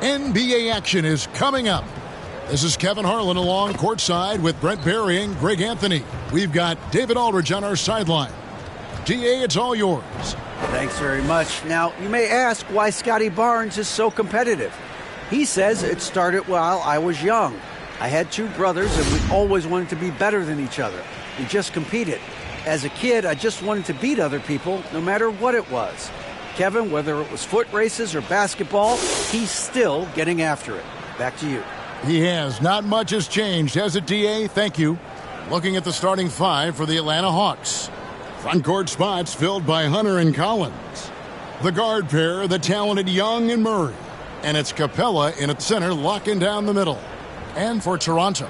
NBA action is coming up. This is Kevin Harlan along courtside with Brent Barry and Greg Anthony. We've got David Aldridge on our sideline. DA, it's all yours. Thanks very much. Now, you may ask why Scotty Barnes is so competitive. He says it started while I was young. I had two brothers, and we always wanted to be better than each other. We just competed. As a kid, I just wanted to beat other people, no matter what it was. Kevin, whether it was foot races or basketball, he's still getting after it. Back to you. He has. Not much has changed, has it, DA? Thank you. Looking at the starting five for the Atlanta Hawks. Front court spots filled by Hunter and Collins. The guard pair, the talented Young and Murray. And it's Capella in at center, locking down the middle. And for Toronto,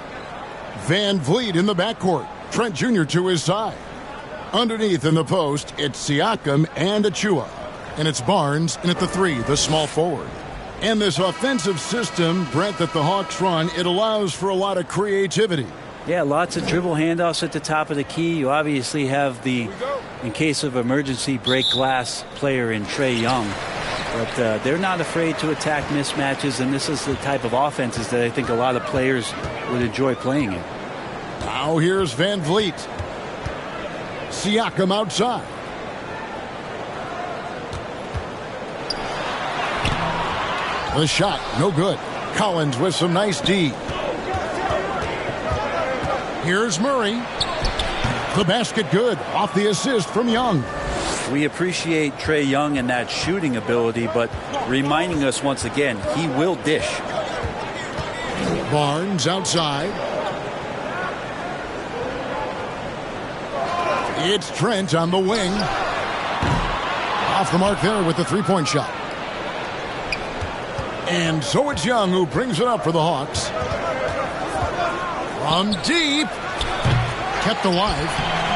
Van Vliet in the backcourt. Trent Jr. to his side. Underneath in the post, it's Siakam and Achua. And it's Barnes in at the three, the small forward. And this offensive system, Brent, that the Hawks run, it allows for a lot of creativity. Yeah, lots of dribble handoffs at the top of the key. You obviously have the, in case of emergency, break glass player in Trae Young. But they're not afraid to attack mismatches, and this is the type of offenses that I think a lot of players would enjoy playing in. Now here's Van Vliet. Siakam outside. The shot, no good. Collins with some nice D. Here's Murray. The basket good. Off the assist from Young. We appreciate Trae Young and that shooting ability, but reminding us once again, he will dish. Barnes outside. It's Trent on the wing. Off the mark there with the three-point shot. And so it's Young who brings it up for the Hawks. From deep. Kept alive.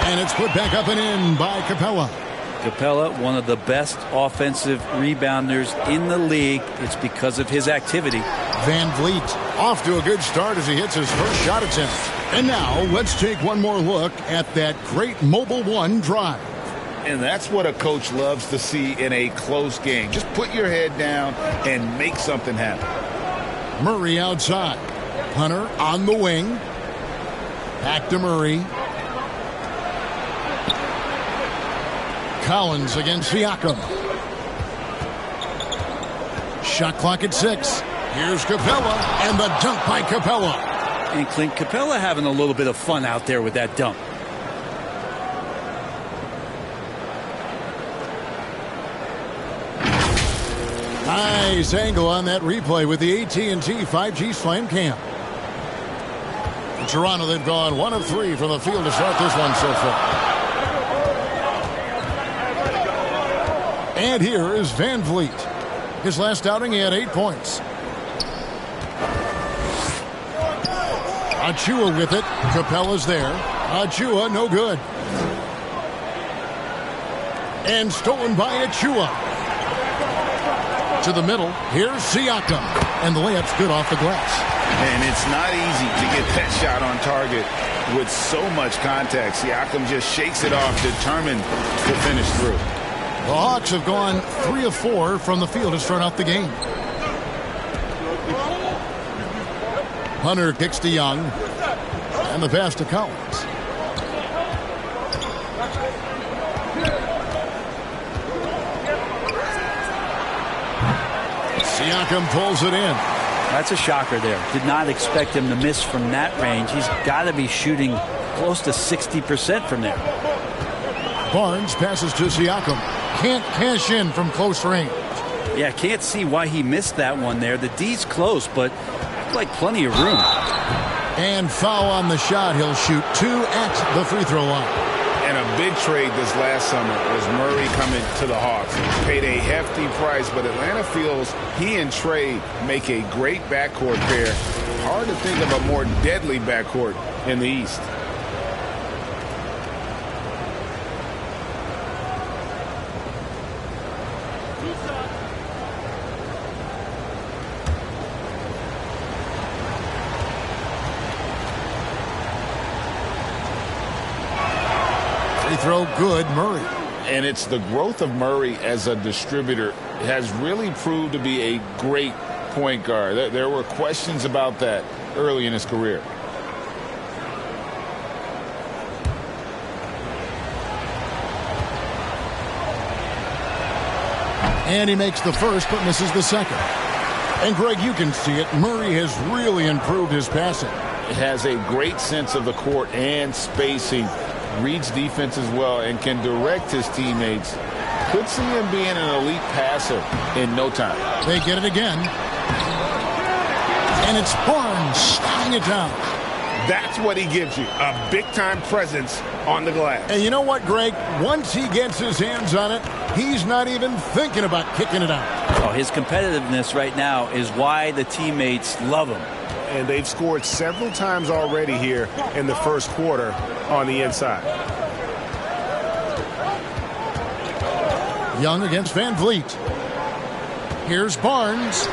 And it's put back up and in by Capella. Capella, one of the best offensive rebounders in the league. It's because of his activity. Van Vliet off to a good start as he hits his first shot attempt. And now let's take one more look at that great Mobile One drive. And that's what a coach loves to see in a close game. Just put your head down and make something happen. Murray outside. Hunter on the wing. Back to Murray. Collins against Siakam. Shot clock at 6. Here's Capella, and the dunk by Capella. And Clint Capella having a little bit of fun out there with that dunk. Nice angle on that replay with the AT&T 5G Slam Cam. In Toronto, they've gone 1 of 3 from the field to start this one so far. And here is Van Vliet. His last outing, he had 8 points. Achua with it. Capella's there. Achua, no good. And stolen by Achua. To the middle. Here's Siakam. And the layup's good off the glass. And it's not easy to get that shot on target with so much contact. Siakam just shakes it off, determined to finish through. The Hawks have gone 3 of 4 from the field to start out the game. Hunter kicks to Young. And the pass to Collins. Siakam pulls it in. That's a shocker there. Did not expect him to miss from that range. He's got to be shooting close to 60% from there. Barnes passes to Siakam. Can't cash in from close range. Yeah, can't see why he missed that one there. The D's close, but like plenty of room. And foul on the shot. He'll shoot 2 at the free throw line. And a big trade this last summer was Murray coming to the Hawks. Paid a hefty price, but Atlanta feels he and Trae make a great backcourt pair. Hard to think of a more deadly backcourt in the East. Throw good, Murray. And it's the growth of Murray as a distributor has really proved to be a great point guard. There were questions about that early in his career. And he makes the first but misses the second. And Greg, you can see it. Murray has really improved his passing. Has a great sense of the court and spacing. Reads defense as well and can direct his teammates. Could see him being an elite passer in no time. They get it again. And it's Barnes sliding it down. That's what he gives you, a big-time presence on the glass. And you know what, Greg? Once he gets his hands on it, he's not even thinking about kicking it out. Oh, his competitiveness right now is why the teammates love him. And they've scored several times already here in the first quarter on the inside. Young against Van Vliet. Here's Barnes.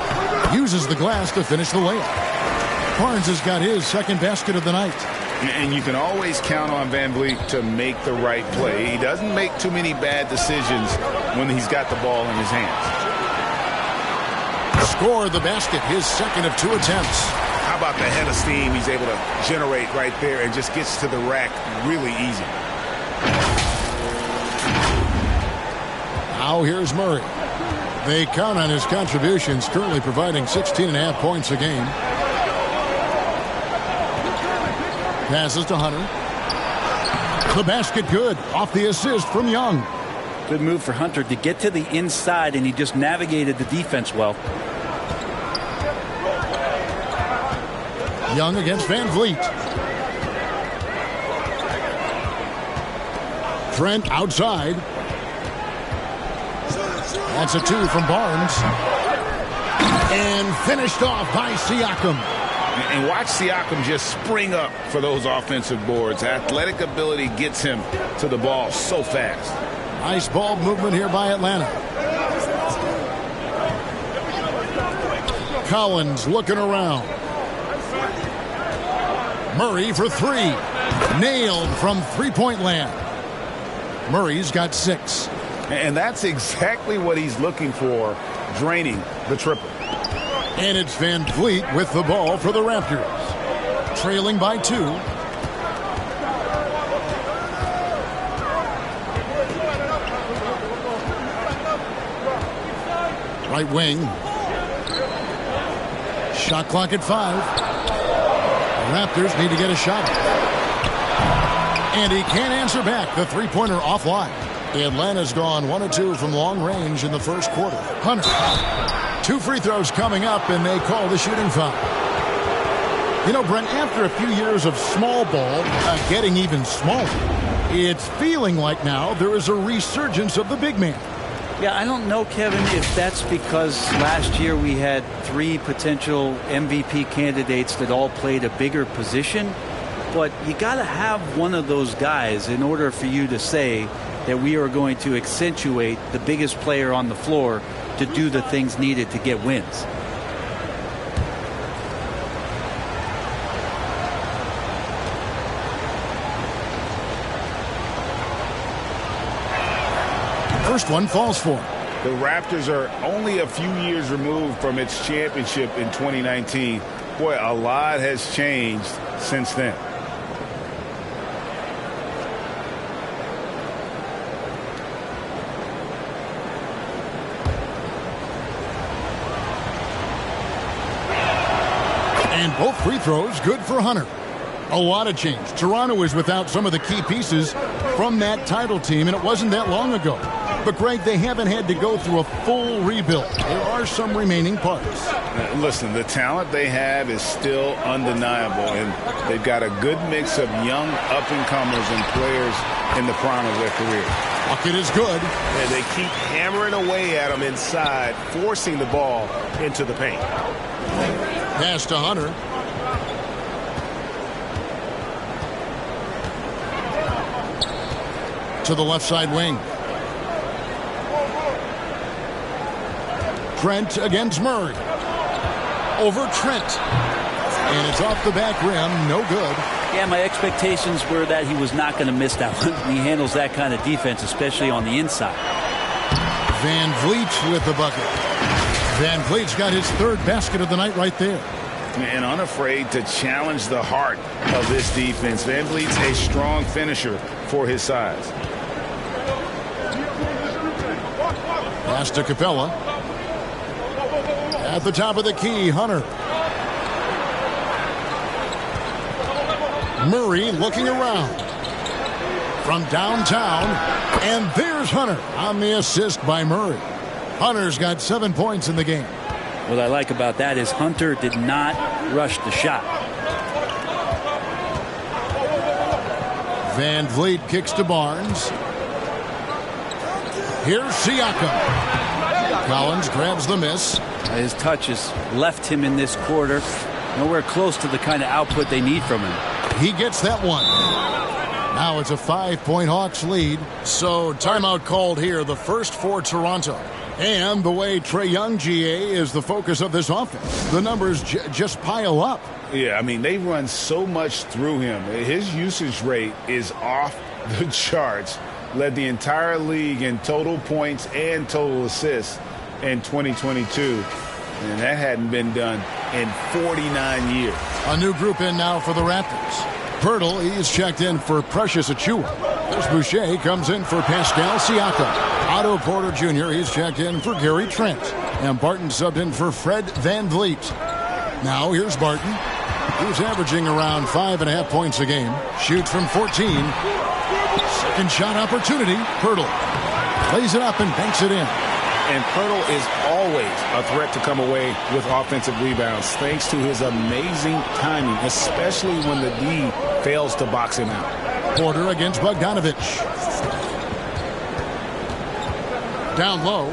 Uses the glass to finish the layup. Barnes has got his second basket of the night. And you can always count on Van Vliet to make the right play. He doesn't make too many bad decisions when he's got the ball in his hands. Score the basket, his second of 2 attempts. How about the head of steam he's able to generate right there and just gets to the rack really easy. Now here's Murray. They count on his contributions, currently providing 16.5 points a game. Passes to Hunter. The basket good. Off the assist from Young. Good move for Hunter to get to the inside, and he just navigated the defense well. Young against Van Vliet. Trent outside. That's a 2 from Barnes. And finished off by Siakam. And watch Siakam just spring up for those offensive boards. Athletic ability gets him to the ball so fast. Nice ball movement here by Atlanta. Collins looking around. Murray for 3. Nailed from three-point land. Murray's got 6. And that's exactly what he's looking for, draining the triple. And it's Van Vliet with the ball for the Raptors. Trailing by 2. Right wing. Shot clock at 5. The Raptors need to get a shot. And he can't answer back. The three-pointer offline. Atlanta's gone 1 of 2 from long range in the first quarter. Hunter. 2 free throws coming up, and they call the shooting foul. You know, Brent, after a few years of small ball getting even smaller, it's feeling like now there is a resurgence of the big man. Yeah, I don't know, Kevin, if that's because last year we had 3 potential MVP candidates that all played a bigger position. But you got to have one of those guys in order for you to say that we are going to accentuate the biggest player on the floor to do the things needed to get wins. First one falls for. The Raptors are only a few years removed from its championship in 2019. Boy, a lot has changed since then. And both free throws good for Hunter. A lot of change. Toronto is without some of the key pieces from that title team, and it wasn't that long ago. But, Greg, they haven't had to go through a full rebuild. There are some remaining parts. Listen, the talent they have is still undeniable, and they've got a good mix of young up-and-comers and players in the prime of their career. Bucket is good. And they keep hammering away at him inside, forcing the ball into the paint. Pass to Hunter. To the left side wing. Trent against Murray. Over Trent. And it's off the back rim. No good. Yeah, my expectations were that he was not going to miss that one. He handles that kind of defense, especially on the inside. Van Vliet with the bucket. Van Vliet's got his third basket of the night right there. And unafraid to challenge the heart of this defense. Van Vliet's a strong finisher for his size. Pass to Capella. At the top of the key, Hunter. Murray looking around. From downtown. And there's Hunter on the assist by Murray. Hunter's got 7 points in the game. What I like about that is Hunter did not rush the shot. Van Vliet kicks to Barnes. Here's Siakam. Collins grabs the miss. His touch has left him in this quarter. Nowhere close to the kind of output they need from him. He gets that one. Now it's a 5-point Hawks lead. So timeout called here, the first for Toronto. And the way Trae Young, GA, is the focus of this offense. The numbers just pile up. Yeah, I mean, they run so much through him. His usage rate is off the charts. Led the entire league in total points and total assists in 2022. And that hadn't been done in 49 years. A new group in now for the Raptors. Pirtle, he's checked in for Precious Achiuwa. There's Boucher, comes in for Pascal Siakam. Otto Porter Jr., he's checked in for Gary Trent. And Barton subbed in for Fred Van Vliet. Now here's Barton. He's averaging around 5.5 points a game. Shoots from 14. Second shot opportunity. Pirtle lays it up and banks it in. And Pirtle is always a threat to come away with offensive rebounds thanks to his amazing timing, especially when the D fails to box him out. Porter against Bogdanovich. Down low.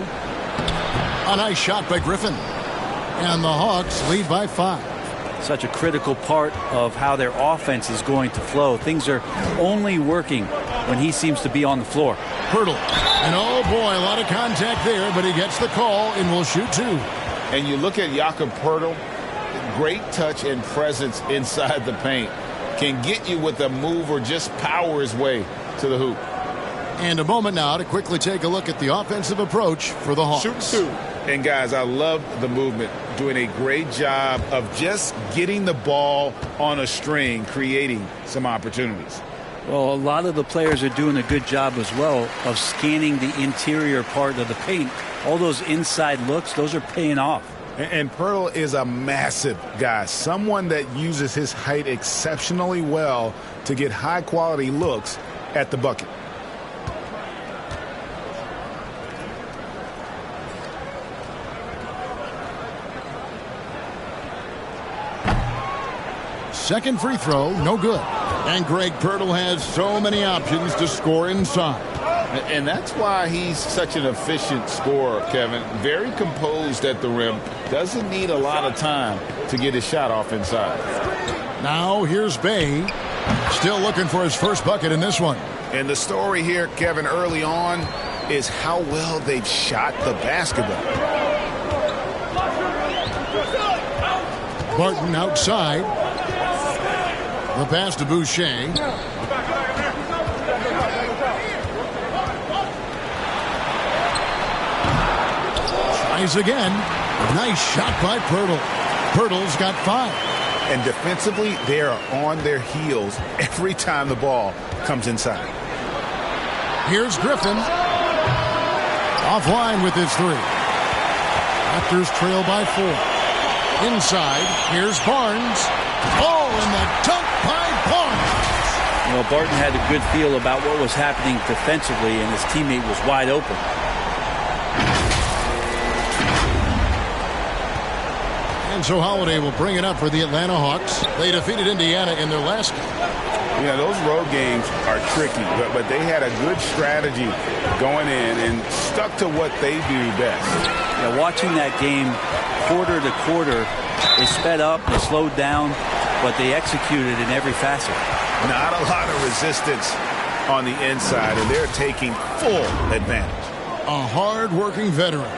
A nice shot by Griffin. And the Hawks lead by 5. Such a critical part of how their offense is going to flow. Things are only working when he seems to be on the floor. Pirtle. And oh boy, a lot of contact there, but he gets the call and will shoot 2. And you look at Jakob Pirtle, great touch and presence inside the paint. Can get you with a move or just power his way to the hoop. And a moment now to quickly take a look at the offensive approach for the Hawks. Shoot 2. And guys, I love the movement. Doing a great job of just getting the ball on a string, creating some opportunities. Well, a lot of the players are doing a good job as well of scanning the interior part of the paint. All those inside looks, those are paying off. And Pirtle is a massive guy, someone that uses his height exceptionally well to get high-quality looks at the bucket. Second free throw, no good. And Greg Pirtle has so many options to score inside. And that's why he's such an efficient scorer, Kevin. Very composed at the rim. Doesn't need a lot of time to get his shot off inside. Now here's Bay. Still looking for his first bucket in this one. And the story here, Kevin, early on is how well they've shot the basketball. Barton outside. The pass to Boucher. Tries again. Nice shot by Pirtle. Pirtle's got 5. And defensively, they are on their heels every time the ball comes inside. Here's Griffin. Offline with his 3. Raptors trail by 4. Inside, here's Barnes. Oh, and the dunk by Barnes. You know, Barton had a good feel about what was happening defensively, and his teammate was wide open. And so Holiday will bring it up for the Atlanta Hawks. They defeated Indiana in their last game. Yeah, those road games are tricky, but they had a good strategy going in and stuck to what they do best. Yeah, watching that game quarter to quarter, they sped up, they slowed down, but they executed in every facet. Not a lot of resistance on the inside, and they're taking full advantage. A hard-working veteran.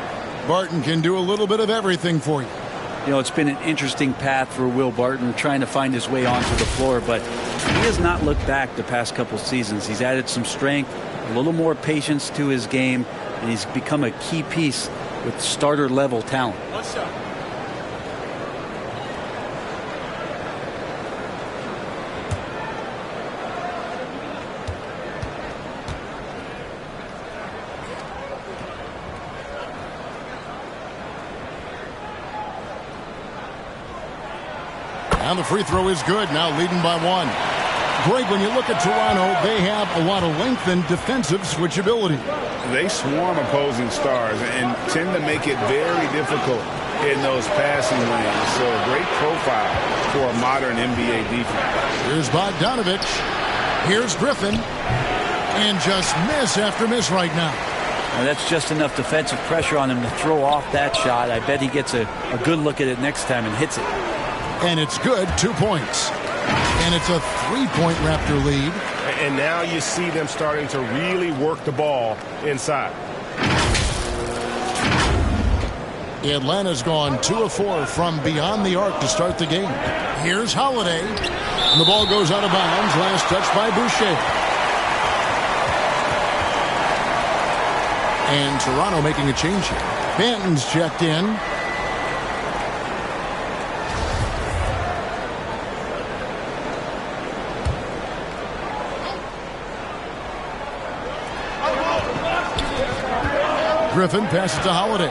Barton can do a little bit of everything for you. You know, it's been an interesting path for Will Barton trying to find his way onto the floor, but he has not looked back the past couple seasons. He's added some strength, a little more patience to his game, and he's become a key piece with starter-level talent. And the free throw is good, now leading by 1. Greg, when you look at Toronto, they have a lot of length and defensive switchability. They swarm opposing stars and tend to make it very difficult in those passing lanes. So a great profile for a modern NBA defense. Here's Bogdanovich. Here's Griffin. And just miss after miss right now. Now that's just enough defensive pressure on him to throw off that shot. I bet he gets a good look at it next time and hits it. And it's good, 2 points. And it's a 3-point Raptor lead. And now you see them starting to really work the ball inside. Atlanta's gone 2 of 4 from beyond the arc to start the game. Here's Holiday. And the ball goes out of bounds. Last touch by Boucher. And Toronto making a change here. Banton's checked in. Griffin passes to Holiday.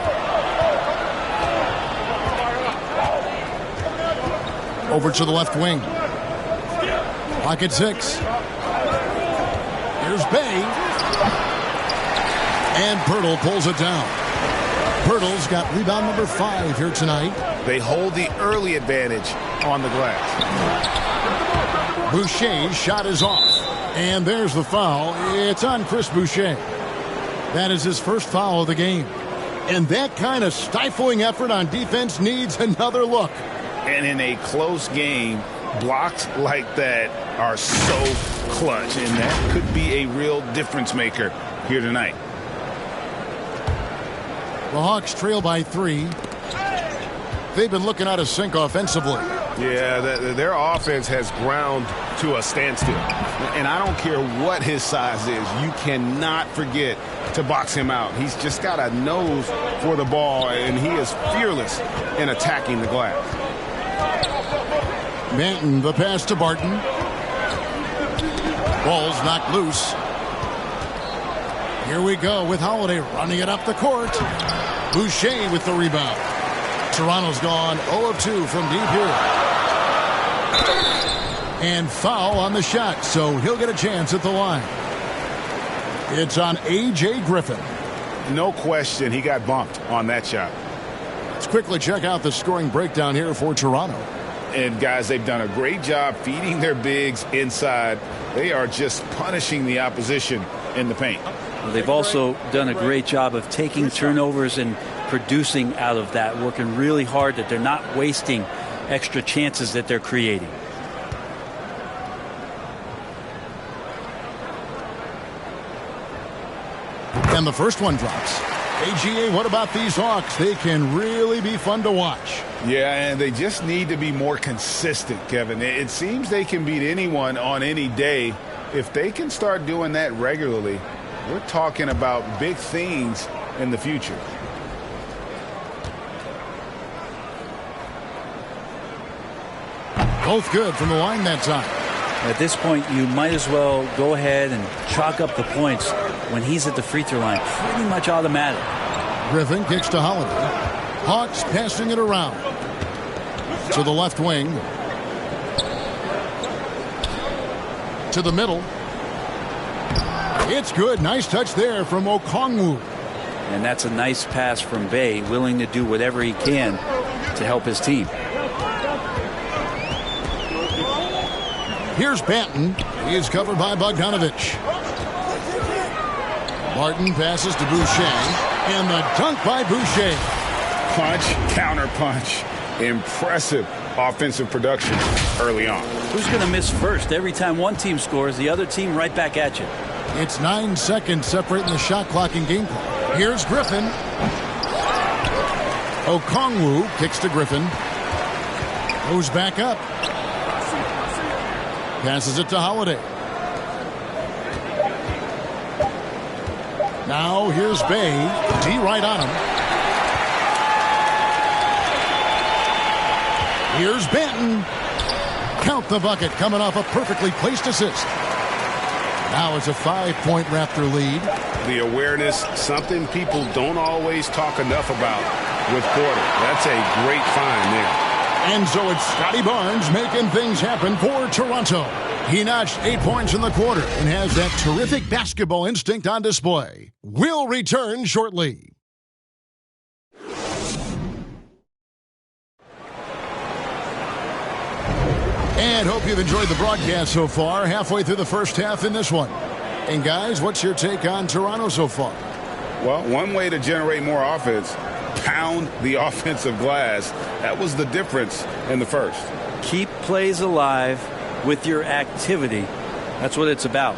Over to the left wing. Pocket 6. Here's Bay. And Pirtle pulls it down. Pirtle's got rebound number 5 here tonight. They hold the early advantage on the glass. Boucher's shot is off. And there's the foul. It's on Chris Boucher. That is his first foul of the game. And that kind of stifling effort on defense needs another look. And in a close game, blocks like that are so clutch. And that could be a real difference maker here tonight. The Hawks trail by 3. They've been looking out of sync offensively. Yeah, their offense has ground to a standstill. And I don't care what his size is. You cannot forget to box him out. He's just got a nose for the ball, and he is fearless in attacking the glass. Banton, the pass to Barton. Ball's knocked loose. Here we go with Holiday running it up the court. Boucher with the rebound. Toronto's gone 0 of 2 from deep here. And foul on the shot, so he'll get a chance at the line. It's on A.J. Griffin. No question, he got bumped on that shot. Let's quickly check out the scoring breakdown here for Toronto. And, guys, they've done a great job feeding their bigs inside. They are just punishing the opposition in the paint. Well, they've also done a great job of taking turnovers and producing out of that, working really hard that they're not wasting extra chances that they're creating. And the first one drops. AGA, what about these Hawks? They can really be fun to watch. Yeah, and they just need to be more consistent, Kevin. It seems they can beat anyone on any day. If they can start doing that regularly, we're talking about big things in the future. Both good from the line that time. At this point, you might as well go ahead and chalk up the points when he's at the free throw line. Pretty much automatic. Griffin kicks to Holiday. Hawks passing it around. To the left wing. To the middle. It's good. Nice touch there from Okongwu. And that's a nice pass from Bay, willing to do whatever he can to help his team. Here's Banton. He is covered by Bogdanovich. Martin passes to Boucher. And the dunk by Boucher. Punch, counter punch. Impressive offensive production early on. Who's going to miss first? Every time one team scores, the other team right back at you. It's 9 seconds separating the shot clock and game clock. Here's Griffin. Okongwu kicks to Griffin. Goes back up. Passes it to Holiday. Now here's Bay. D right on him. Here's Benton. Count the bucket, coming off a perfectly placed assist. Now it's a 5-point Raptor lead. The awareness, something people don't always talk enough about with Porter. That's a great find there. And so it's Scotty Barnes making things happen for Toronto. He notched 8 points in the quarter and has that terrific basketball instinct on display. We'll return shortly. And hope you've enjoyed the broadcast so far. Halfway through the first half in this one. And guys, what's your take on Toronto so far? Well, one way to generate more offense, pound the offensive glass. That was the difference in the first. Keep plays alive with your activity. That's what it's about.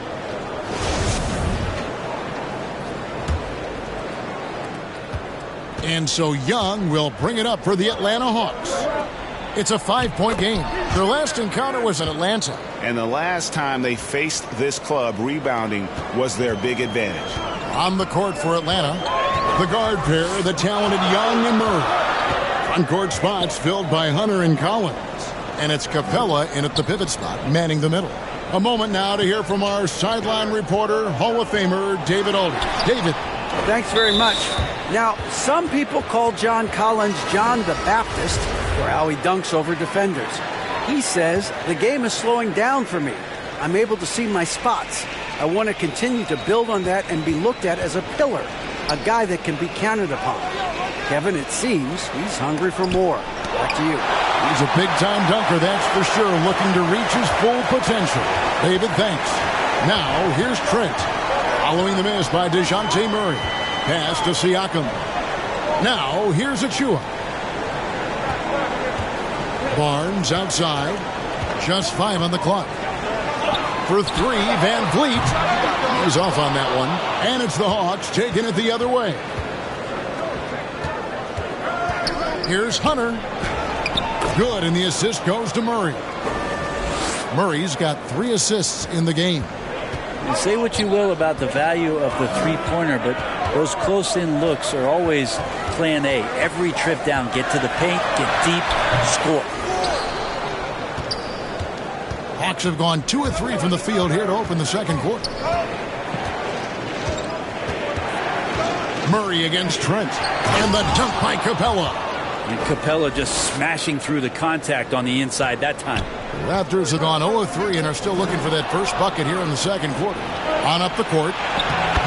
And so Young will bring it up for the Atlanta Hawks. It's a 5-point game. Their last encounter was in Atlanta. And the last time they faced this club, rebounding was their big advantage. On the court for Atlanta, the guard pair, the talented Young and Murray. Front court spots filled by Hunter and Collins. And it's Capella in at the pivot spot, manning the middle. A moment now to hear from our sideline reporter, Hall of Famer David Aldridge. David. Thanks very much. Now, some people call John Collins John the Baptist for how he dunks over defenders. He says, the game is slowing down for me. I'm able to see my spots. I want to continue to build on that and be looked at as a pillar, a guy that can be counted upon. Kevin, it seems he's hungry for more. Back to you. He's a big-time dunker, that's for sure, looking to reach his full potential. David, thanks. Now, here's Trent. Following the miss by DeJounte Murray. Pass to Siakam. Now, here's Achua. Barnes outside. Just 5 on the clock. For 3, Van Vliet. He's off on that one. And it's the Hawks taking it the other way. Here's Hunter. Good, and the assist goes to Murray. Murray's got 3 assists in the game. And say what you will about the value of the three-pointer, but those close-in looks are always plan A. Every trip down, get to the paint, get deep, score. Hawks have gone 2 of 3 from the field here to open the second quarter. Murray against Trent. And the dunk by Capella. And Capella just smashing through the contact on the inside that time. The Raptors have gone 0 of 3 and are still looking for that first bucket here in the second quarter. On up the court.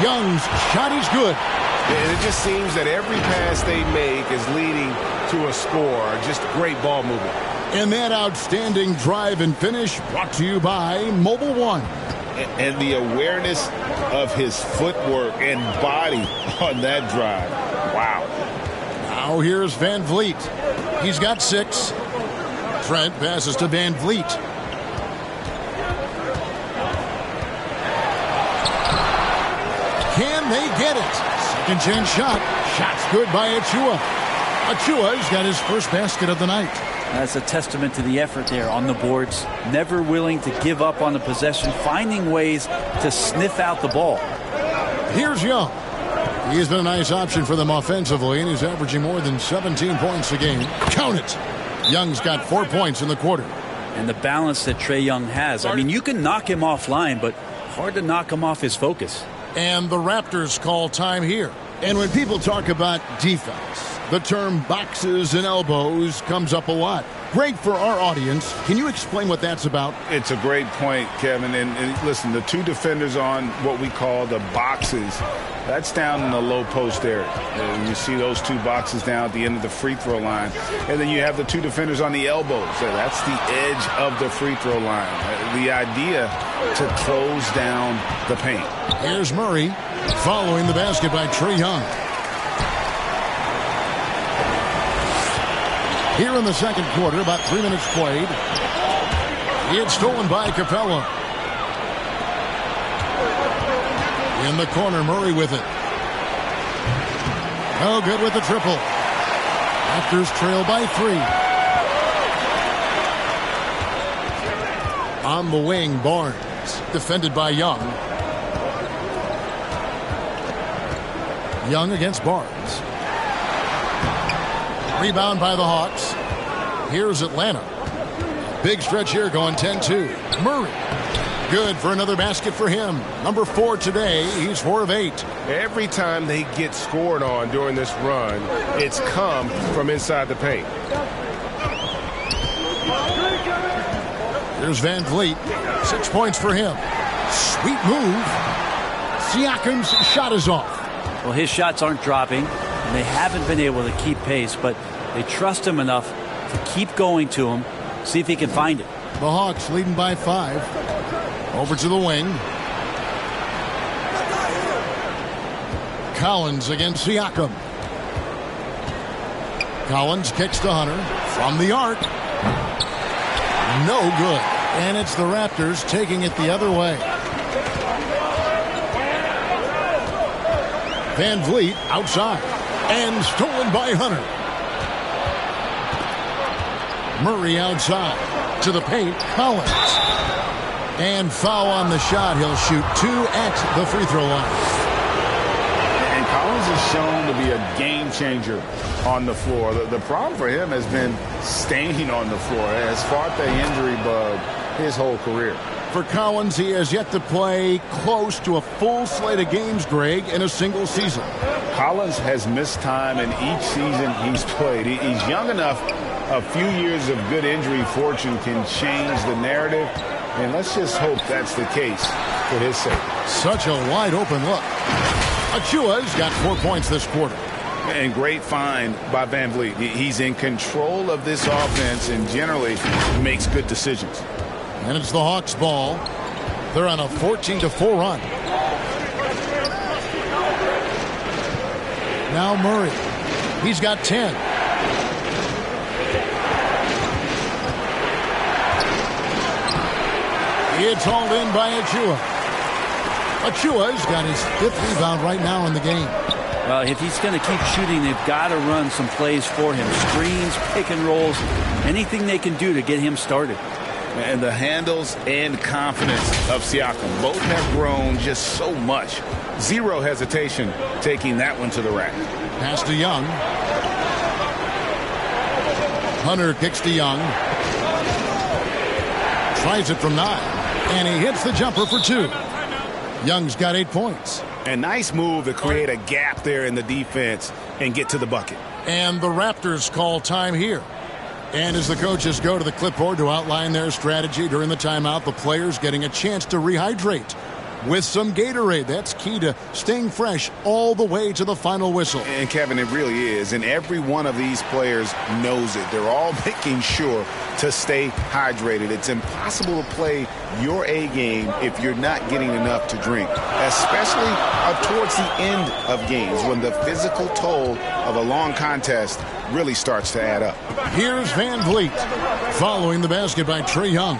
Young's shot is good. And it just seems that every pass they make is leading to a score. Just great ball movement. And that outstanding drive and finish brought to you by Mobile One. And the awareness of his footwork and body on that drive. Wow. Now here's Van Vliet. He's got 6. Trent passes to Van Vliet. Can they get it? Second chance shot. Shot's good by Achua. Achua's got his first basket of the night. That's a testament to the effort there on the boards. Never willing to give up on the possession, finding ways to sniff out the ball. Here's Young. He has been a nice option for them offensively, and he's averaging more than 17 points a game. Count it. Young's got 4 points in the quarter. And the balance that Trae Young has. I mean, you can knock him offline, but hard to knock him off his focus. And the Raptors call time here. And when people talk about defense, the term boxes and elbows comes up a lot. Great for our audience. Can you explain what that's about? It's a great point, Kevin. And listen, the 2 defenders on what we call the boxes, that's down in the low post area. And you see those 2 boxes down at the end of the free throw line. And then you have the 2 defenders on the elbows. So that's the edge of the free throw line. The idea to close down the paint. Here's Murray following the basket by Trae Young. Here in the second quarter, about 3 minutes played. It's stolen by Capella. In the corner, Murray with it. No good with the triple. Raptors trail by 3. On the wing, Barnes, defended by Young. Young against Barnes. Rebound by the Hawks. Here's Atlanta. Big stretch here going 10-2. Murray. Good for another basket for him. Number 4 today. He's 4 of 8. Every time they get scored on during this run, it's come from inside the paint. Here's Van Vliet. 6 points for him. Sweet move. Siakam's shot is off. Well, his shots aren't dropping, and they haven't been able to keep pace, but they trust him enough to keep going to him, see if he can find it. The Hawks leading by 5. Over to the wing. Collins against Siakam. Collins kicks to Hunter from the arc. No good. And it's the Raptors taking it the other way. Van Vliet outside. And stolen by Hunter. Murray outside. To the paint. Collins. And foul on the shot. He'll shoot 2 at the free throw line. And Collins is shown to be a game changer on the floor. The problem for him has been staying on the floor. He has fought the injury bug his whole career. For Collins, he has yet to play close to a full slate of games, Greg, in a single season. Collins has missed time in each season he's played. He's young enough. A few years of good injury fortune can change the narrative. And let's just hope that's the case for his sake. Such a wide open look. Achua's got 4 points this quarter. And great find by Van Vliet. He's in control of this offense and generally makes good decisions. And it's the Hawks' ball. They're on a 14-4 run. Now Murray. He's got 10. It's hauled in by Achua. Achua's got his 5th rebound right now in the game. Well, if he's going to keep shooting, they've got to run some plays for him. Screens, pick and rolls, anything they can do to get him started. And the handles and confidence of Siakam both have grown just so much. Zero hesitation taking that one to the rack. Pass to Young. Hunter kicks to Young. Tries it from 9. And he hits the jumper for 2. Young's got 8 points. A nice move to create a gap there in the defense and get to the bucket. And the Raptors call time here. And as the coaches go to the clipboard to outline their strategy during the timeout, the players getting a chance to rehydrate with some Gatorade. That's key to staying fresh all the way to the final whistle. And Kevin, it really is. And every one of these players knows it. They're all making sure to stay hydrated. It's impossible to play your A game if you're not getting enough to drink, especially towards the end of games when the physical toll of a long contest really starts to add up. Here's Van Vliet following the basket by Trae Young.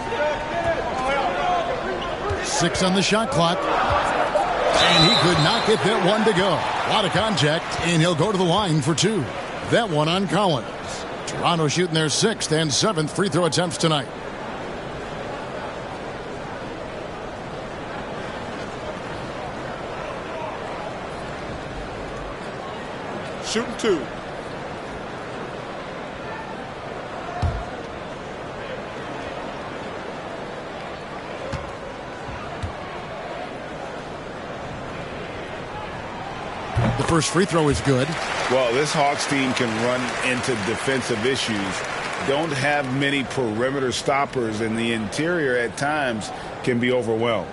6 on the shot clock. And he could not get that one to go. A lot of contact, and he'll go to the line for 2. That one on Collins. Toronto shooting their 6th and 7th free throw attempts tonight. Shooting 2. The first free throw is good. Well, this Hawks team can run into defensive issues. Don't have many perimeter stoppers, and the interior at times can be overwhelmed.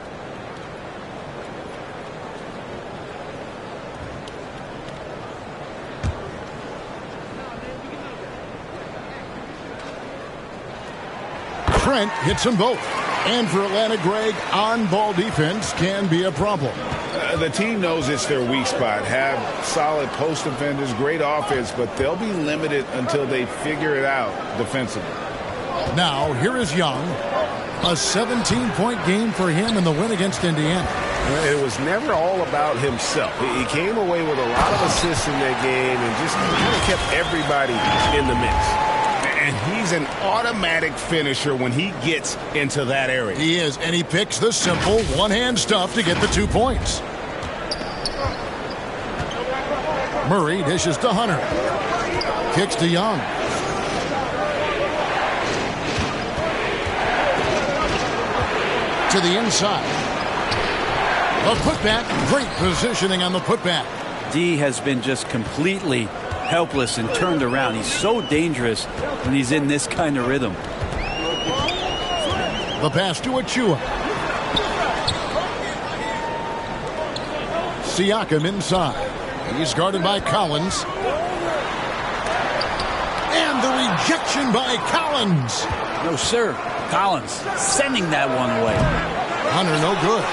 Trent hits them both. And for Atlanta, Greg, on-ball defense can be a problem. The team knows it's their weak spot. Have solid post defenders, great offense, but they'll be limited until they figure it out defensively. Now, here is Young. A 17-point game for him in the win against Indiana. It was never all about himself. He came away with a lot of assists in that game and just kind of kept everybody in the mix. And he's an automatic finisher when he gets into that area. He is, and he picks the simple one-hand stuff to get the 2 points. Murray dishes to Hunter. Kicks to Young. to the inside. The putback, great positioning on the putback. D has been just completely helpless and turned around. He's so dangerous when he's in this kind of rhythm. The pass to Achua. Siakam inside. He's guarded by Collins. And the rejection by Collins. No, sir. Collins sending that one away. Hunter, no good.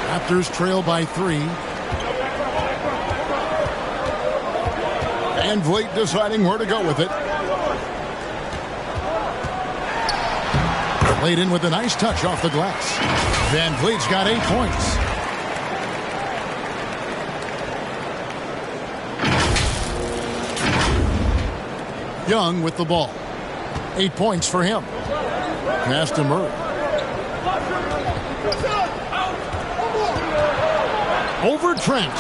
Raptors trail by 3. Van Vliet deciding where to go with it. Laid in with a nice touch off the glass. Van Vliet's got 8 points. Young with the ball. 8 points for him. Pass to Murray. Over Trent.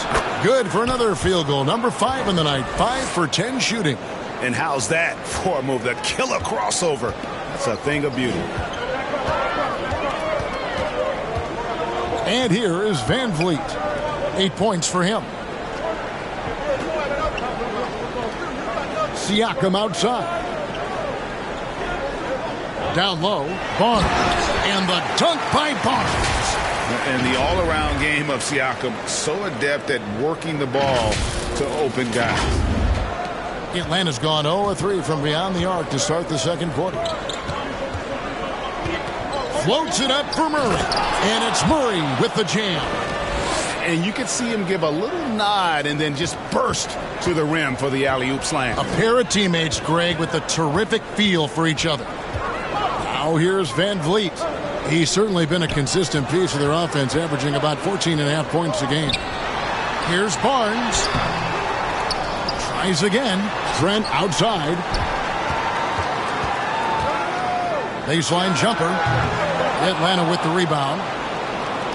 Good for another field goal. Number 5 in the night. 5 for 10 shooting. And how's that for a move? The killer crossover. It's a thing of beauty. And here is Van Vliet. 8 points for him. Siakam outside. Down low, Barnes. And the dunk by Barnes. And the all-around game of Siakam, so adept at working the ball to open guys. Atlanta's gone 0-3 from beyond the arc to start the second quarter. Floats it up for Murray. And it's Murray with the jam. And you could see him give a little nod and then just burst to the rim for the alley-oop slam. A pair of teammates, Greg, with a terrific feel for each other. Now here's Van Vliet. He's certainly been a consistent piece of their offense, averaging about 14.5 points a game. Here's Barnes. Tries again. Trent outside. Baseline jumper. Atlanta with the rebound.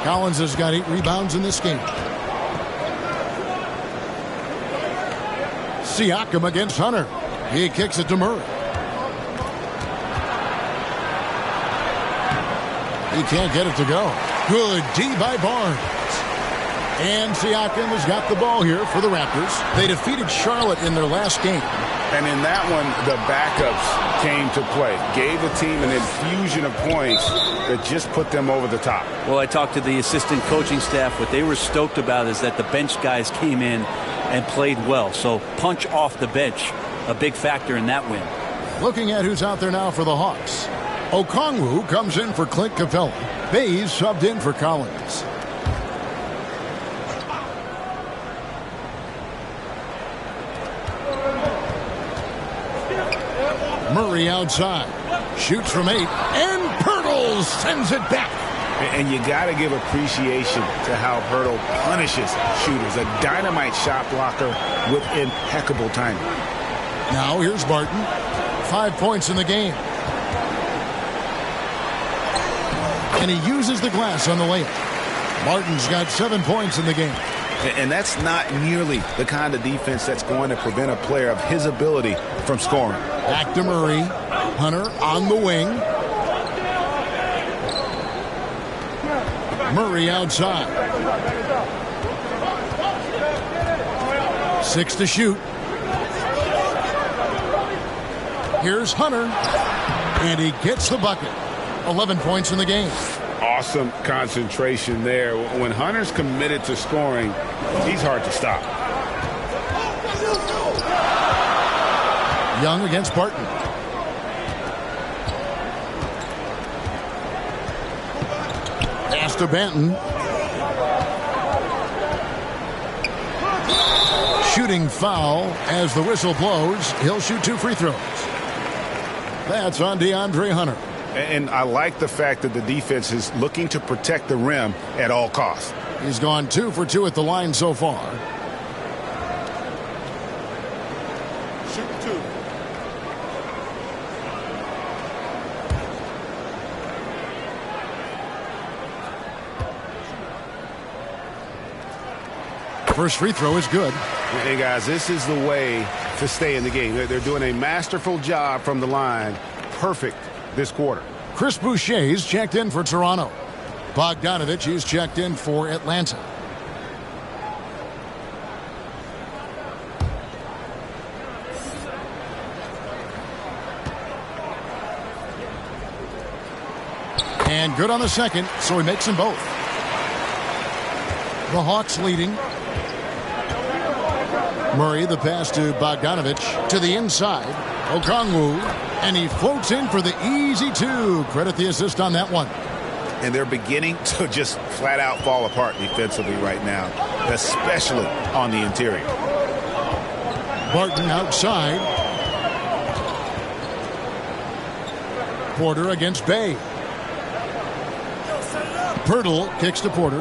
Collins has got 8 rebounds in this game. Siakam against Hunter. He kicks it to Murray. He can't get it to go. Good D by Barnes. And Siakam has got the ball here for the Raptors. They defeated Charlotte in their last game. And in that one, the backups came to play. Gave the team an infusion of points that just put them over the top. Well, I talked to the assistant coaching staff. What they were stoked about is that the bench guys came in and played well. So punch off the bench, a big factor in that win. Looking at who's out there now for the Hawks. Okongwu comes in for Clint Capella. Bays subbed in for Collins. Murray outside. Shoots from 8. And Pirtle sends it back. And you got to give appreciation to how Pirtle punishes shooters. A dynamite shot blocker with impeccable timing. Now here's Barton. 5 points in the game. And he uses the glass on the layup. Martin's got 7 points in the game. And that's not nearly the kind of defense that's going to prevent a player of his ability from scoring. Back to Murray. Hunter on the wing. Murray outside. 6 to shoot. Here's Hunter. And he gets the bucket. 11 points in the game. Awesome concentration there. When Hunter's committed to scoring, he's hard to stop. Young against Barton. Pass to Banton. Shooting foul as the whistle blows. He'll shoot 2 free throws. That's on DeAndre Hunter. And I like the fact that the defense is looking to protect the rim at all costs. He's gone 2 for 2 at the line so far. Shoot 2. First free throw is good. Hey, guys, this is the way to stay in the game. They're doing a masterful job from the line. Perfect this quarter. Chris Boucher's checked in for Toronto. Bogdanovich is checked in for Atlanta. And good on the second, so he makes them both. The Hawks leading. Murray, the pass to Bogdanovich to the inside. Okongwu, and he floats in for the easy two. Credit the assist on that one. And they're beginning to just flat out fall apart defensively right now, especially on the interior. Barton outside. Porter against Bay. Pirtle kicks to Porter.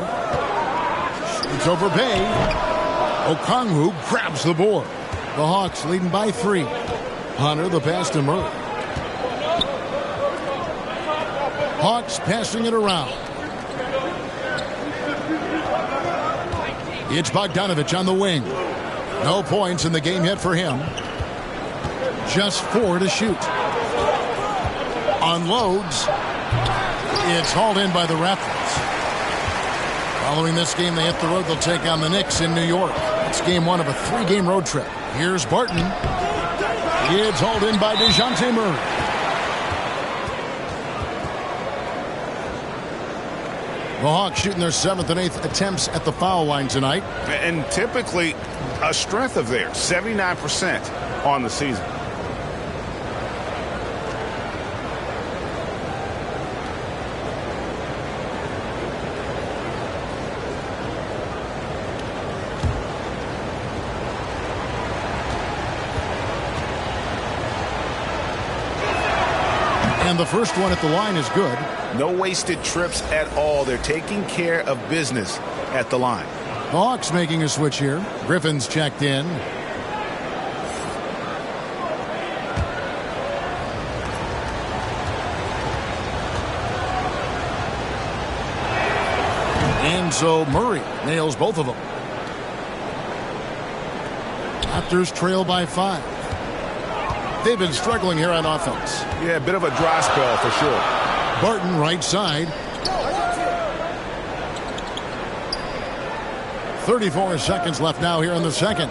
It's over Bay. Okongwu grabs the board. The Hawks leading by 3. Hunter, the pass to Murray. Hawks passing it around. It's Bogdanovich on the wing. No points in the game yet for him. Just 4 to shoot. Unloads. It's hauled in by the Raptors. Following this game, they hit the road. They'll take on the Knicks in New York. It's game 1 of a 3-game road trip. Here's Barton. It's hauled in by DeJounte Murray. The Hawks shooting their 7th and 8th attempts at the foul line tonight. And typically a strength of theirs, 79% on the season. And the first one at the line is good. No wasted trips at all. They're taking care of business at the line. The Hawks making a switch here. Griffin's checked in. And so Murray nails both of them. Raptors trail by 5. They've been struggling here on offense. Yeah, a bit of a dry spell for sure. Barton right side. 34 seconds left now here in the second.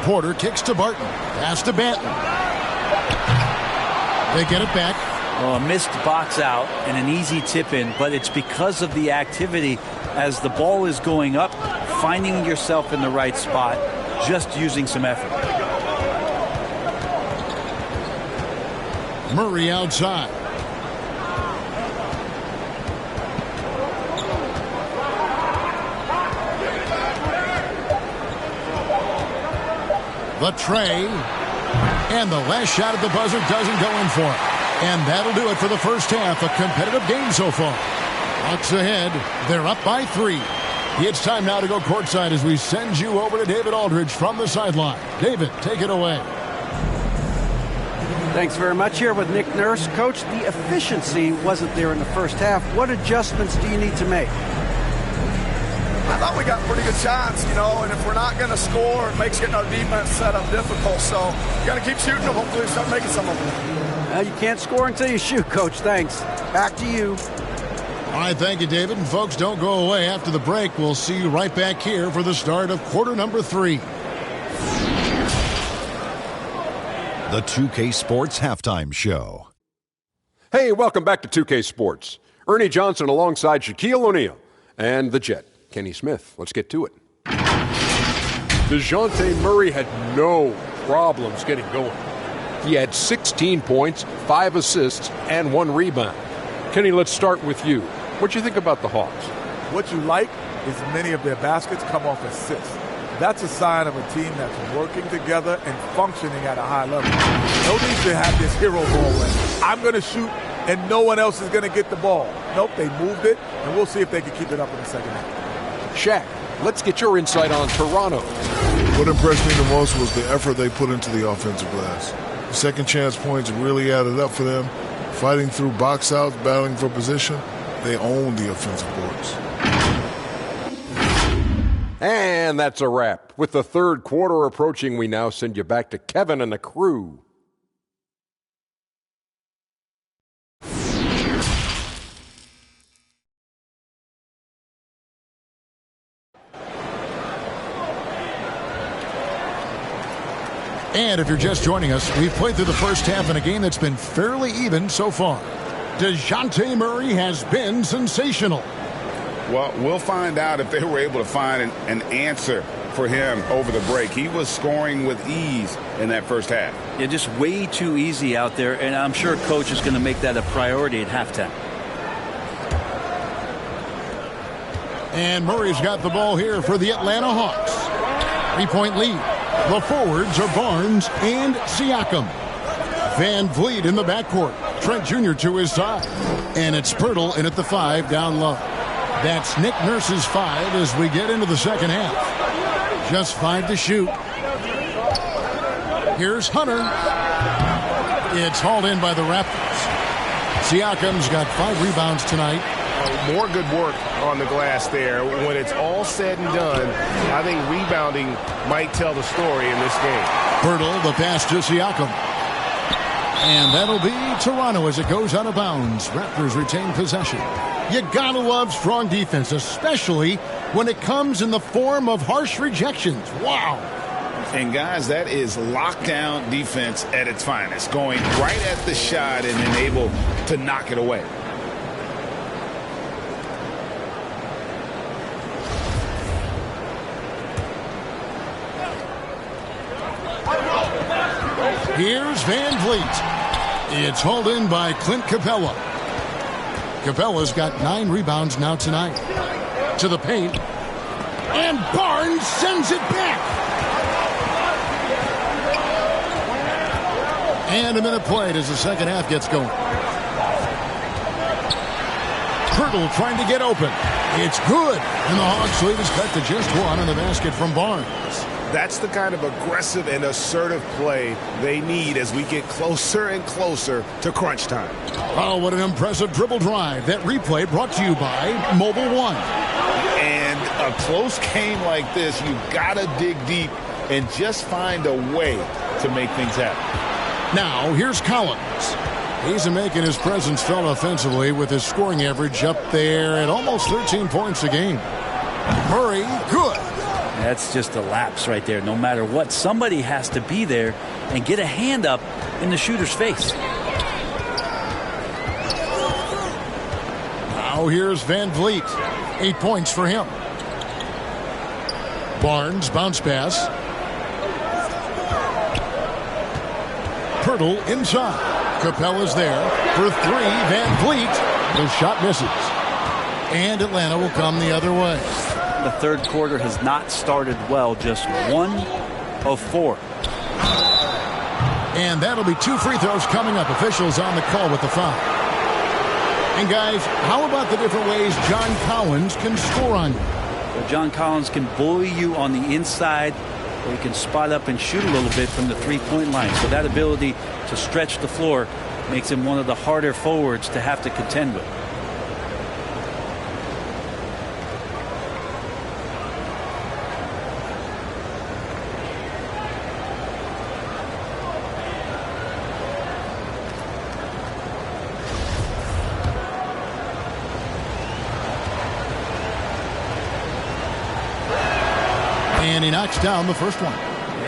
Porter kicks to Barton. Pass to Banton. They get it back. Well, a missed box out and an easy tip in, but it's because of the activity as the ball is going up, finding yourself in the right spot, just using some effort. Murray outside. The tray. And the last shot at the buzzer doesn't go in for it. And that'll do it for the first half. A competitive game so far. Hawks ahead. They're up by 3. It's time now to go courtside as we send you over to David Aldridge from the sideline. David, take it away. Thanks very much. Here with Nick Nurse. Coach, the efficiency wasn't there in the first half. What adjustments do you need to make? I thought we got pretty good shots, and if we're not going to score, it makes getting our defense set up difficult. So you got to keep shooting them. Hopefully start making some of them. You can't score until you shoot, Coach. Thanks. Back to you. All right, thank you, David. And folks, don't go away. After the break, we'll see you right back here for the start of quarter number 3. The 2K Sports Halftime Show. Hey, welcome back to 2K Sports. Ernie Johnson alongside Shaquille O'Neal and the Jet, Kenny Smith. Let's get to it. DeJounte Murray had no problems getting going. He had 16 points, 5 assists, and 1 rebound. Kenny, let's start with you. What do you think about the Hawks? What you like is many of their baskets come off assists. That's a sign of a team that's working together and functioning at a high level. No need to have this hero ball where I'm going to shoot and no one else is going to get the ball. Nope, they moved it, and we'll see if they can keep it up in the second half. Shaq, let's get your insight on Toronto. What impressed me the most was the effort they put into the offensive glass. The second chance points really added up for them. Fighting through box outs, battling for position, they own the offensive boards. And that's a wrap. With the third quarter approaching, we now send you back to Kevin and the crew. And if you're just joining us, we've played through the first half in a game that's been fairly even so far. DeJounte Murray has been sensational. Well, we'll find out if they were able to find an answer for him over the break. He was scoring with ease in that first half. Yeah, just way too easy out there, and I'm sure coach is going to make that a priority at halftime. And Murray's got the ball here for the Atlanta Hawks. 3-point lead. The forwards are Barnes and Siakam. Van Vliet in the backcourt. Trent Jr. to his side. And it's Pirtle in at the 5 down low. That's Nick Nurse's 5 as we get into the second half. Just 5 to shoot. Here's Hunter. It's hauled in by the Raptors. Siakam's got 5 rebounds tonight. More good work on the glass there. When it's all said and done, I think rebounding might tell the story in this game. Pirtle, the pass to Siakam. And that'll be Toronto as it goes out of bounds. Raptors retain possession. You gotta love strong defense, especially when it comes in the form of harsh rejections. Wow. And guys, that is lockdown defense at its finest. Going right at the shot and then able to knock it away. Here's Van Vliet. It's hauled in by Clint Capella. Capella's got 9 rebounds now tonight. To the paint. And Barnes sends it back. And a minute played as the second half gets going. Pirtle trying to get open. It's good. And the Hawks lead is cut to just 1 on the basket from Barnes. That's the kind of aggressive and assertive play they need as we get closer and closer to crunch time. Oh, what an impressive dribble drive. That replay brought to you by Mobile One. And a close game like this, you've got to dig deep and just find a way to make things happen. Now, here's Collins. He's making his presence felt offensively with his scoring average up there at almost 13 points a game. Murray, good. That's just a lapse right there. No matter what, somebody has to be there and get a hand up in the shooter's face. Now here's Van Vliet. 8 points for him. Barnes, bounce pass. Pirtle inside. Capella's there for 3. Van Vliet. The shot misses. And Atlanta will come the other way. The third quarter has not started well, just 1 of 4. And that'll be 2 free throws coming up. Officials on the call with the foul. And guys, how about the different ways John Collins can score on you? Well, John Collins can bully you on the inside, or he can spot up and shoot a little bit from the three-point line. So that ability to stretch the floor makes him one of the harder forwards to have to contend with. And he knocks down the first one.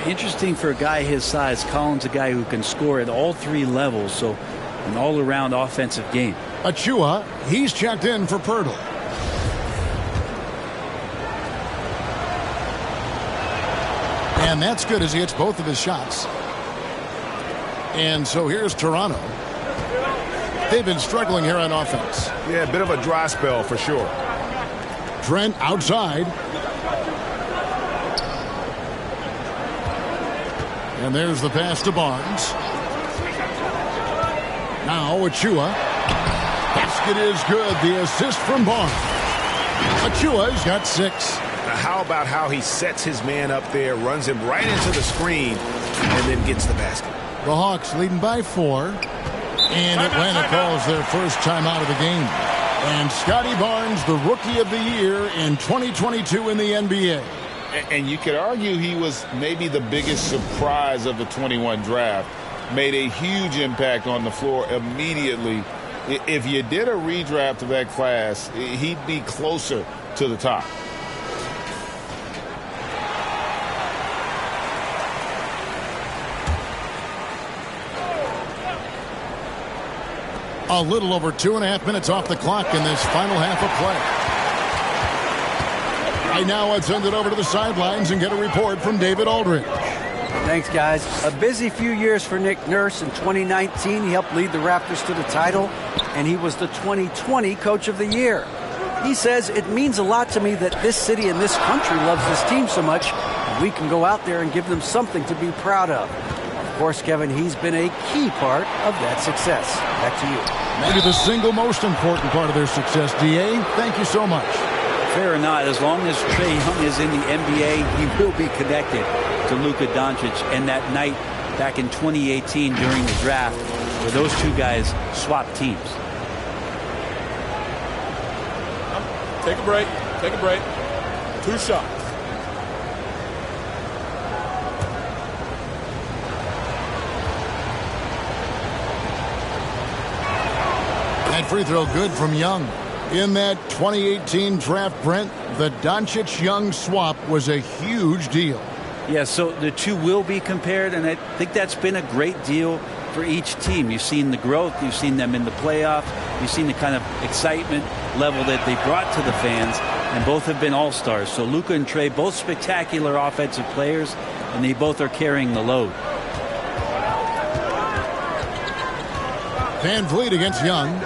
Interesting for a guy his size. Collins, a guy who can score at all 3 levels, so an all-around offensive game. Achua, he's checked in for Pirtle. And that's good as he hits both of his shots. And so here's Toronto. They've been struggling here on offense. Yeah, a bit of a dry spell for sure. Trent outside. And there's the pass to Barnes. Now Achua. Basket is good. The assist from Barnes. Achua's got 6. Now how about how he sets his man up there, runs him right into the screen, and then gets the basket. The Hawks leading by 4. And Atlanta calls their first timeout of the game. And Scotty Barnes, the Rookie of the Year in 2022 in the NBA. And you could argue he was maybe the biggest surprise of the 21 draft. Made a huge impact on the floor immediately. If you did a redraft of that class, he'd be closer to the top. A little over 2.5 minutes off the clock in this final half of play. Right now, let's send it over to the sidelines and get a report from David Aldridge. Thanks, guys. A busy few years for Nick Nurse. In 2019, he helped lead the Raptors to the title, and he was the 2020 Coach of the Year. He says, it means a lot to me that this city and this country loves this team so much, and we can go out there and give them something to be proud of. Of course, Kevin, he's been a key part of that success. Back to you. Maybe the single most important part of their success, D.A. Thank you so much. Fair or not, as long as Trae Young is in the NBA, he will be connected to Luka Doncic. And that night back in 2018 during the draft where those two guys swapped teams. Take a break. Take a break. 2 shots. That free throw good from Young. In that 2018 draft, Brent, the Doncic-Young swap was a huge deal. Yeah, so the two will be compared, and I think that's been a great deal for each team. You've seen the growth. You've seen them in the playoffs. You've seen the kind of excitement level that they brought to the fans, and both have been all-stars. So Luka and Trae, both spectacular offensive players, and they both are carrying the load. Van Vliet against Young.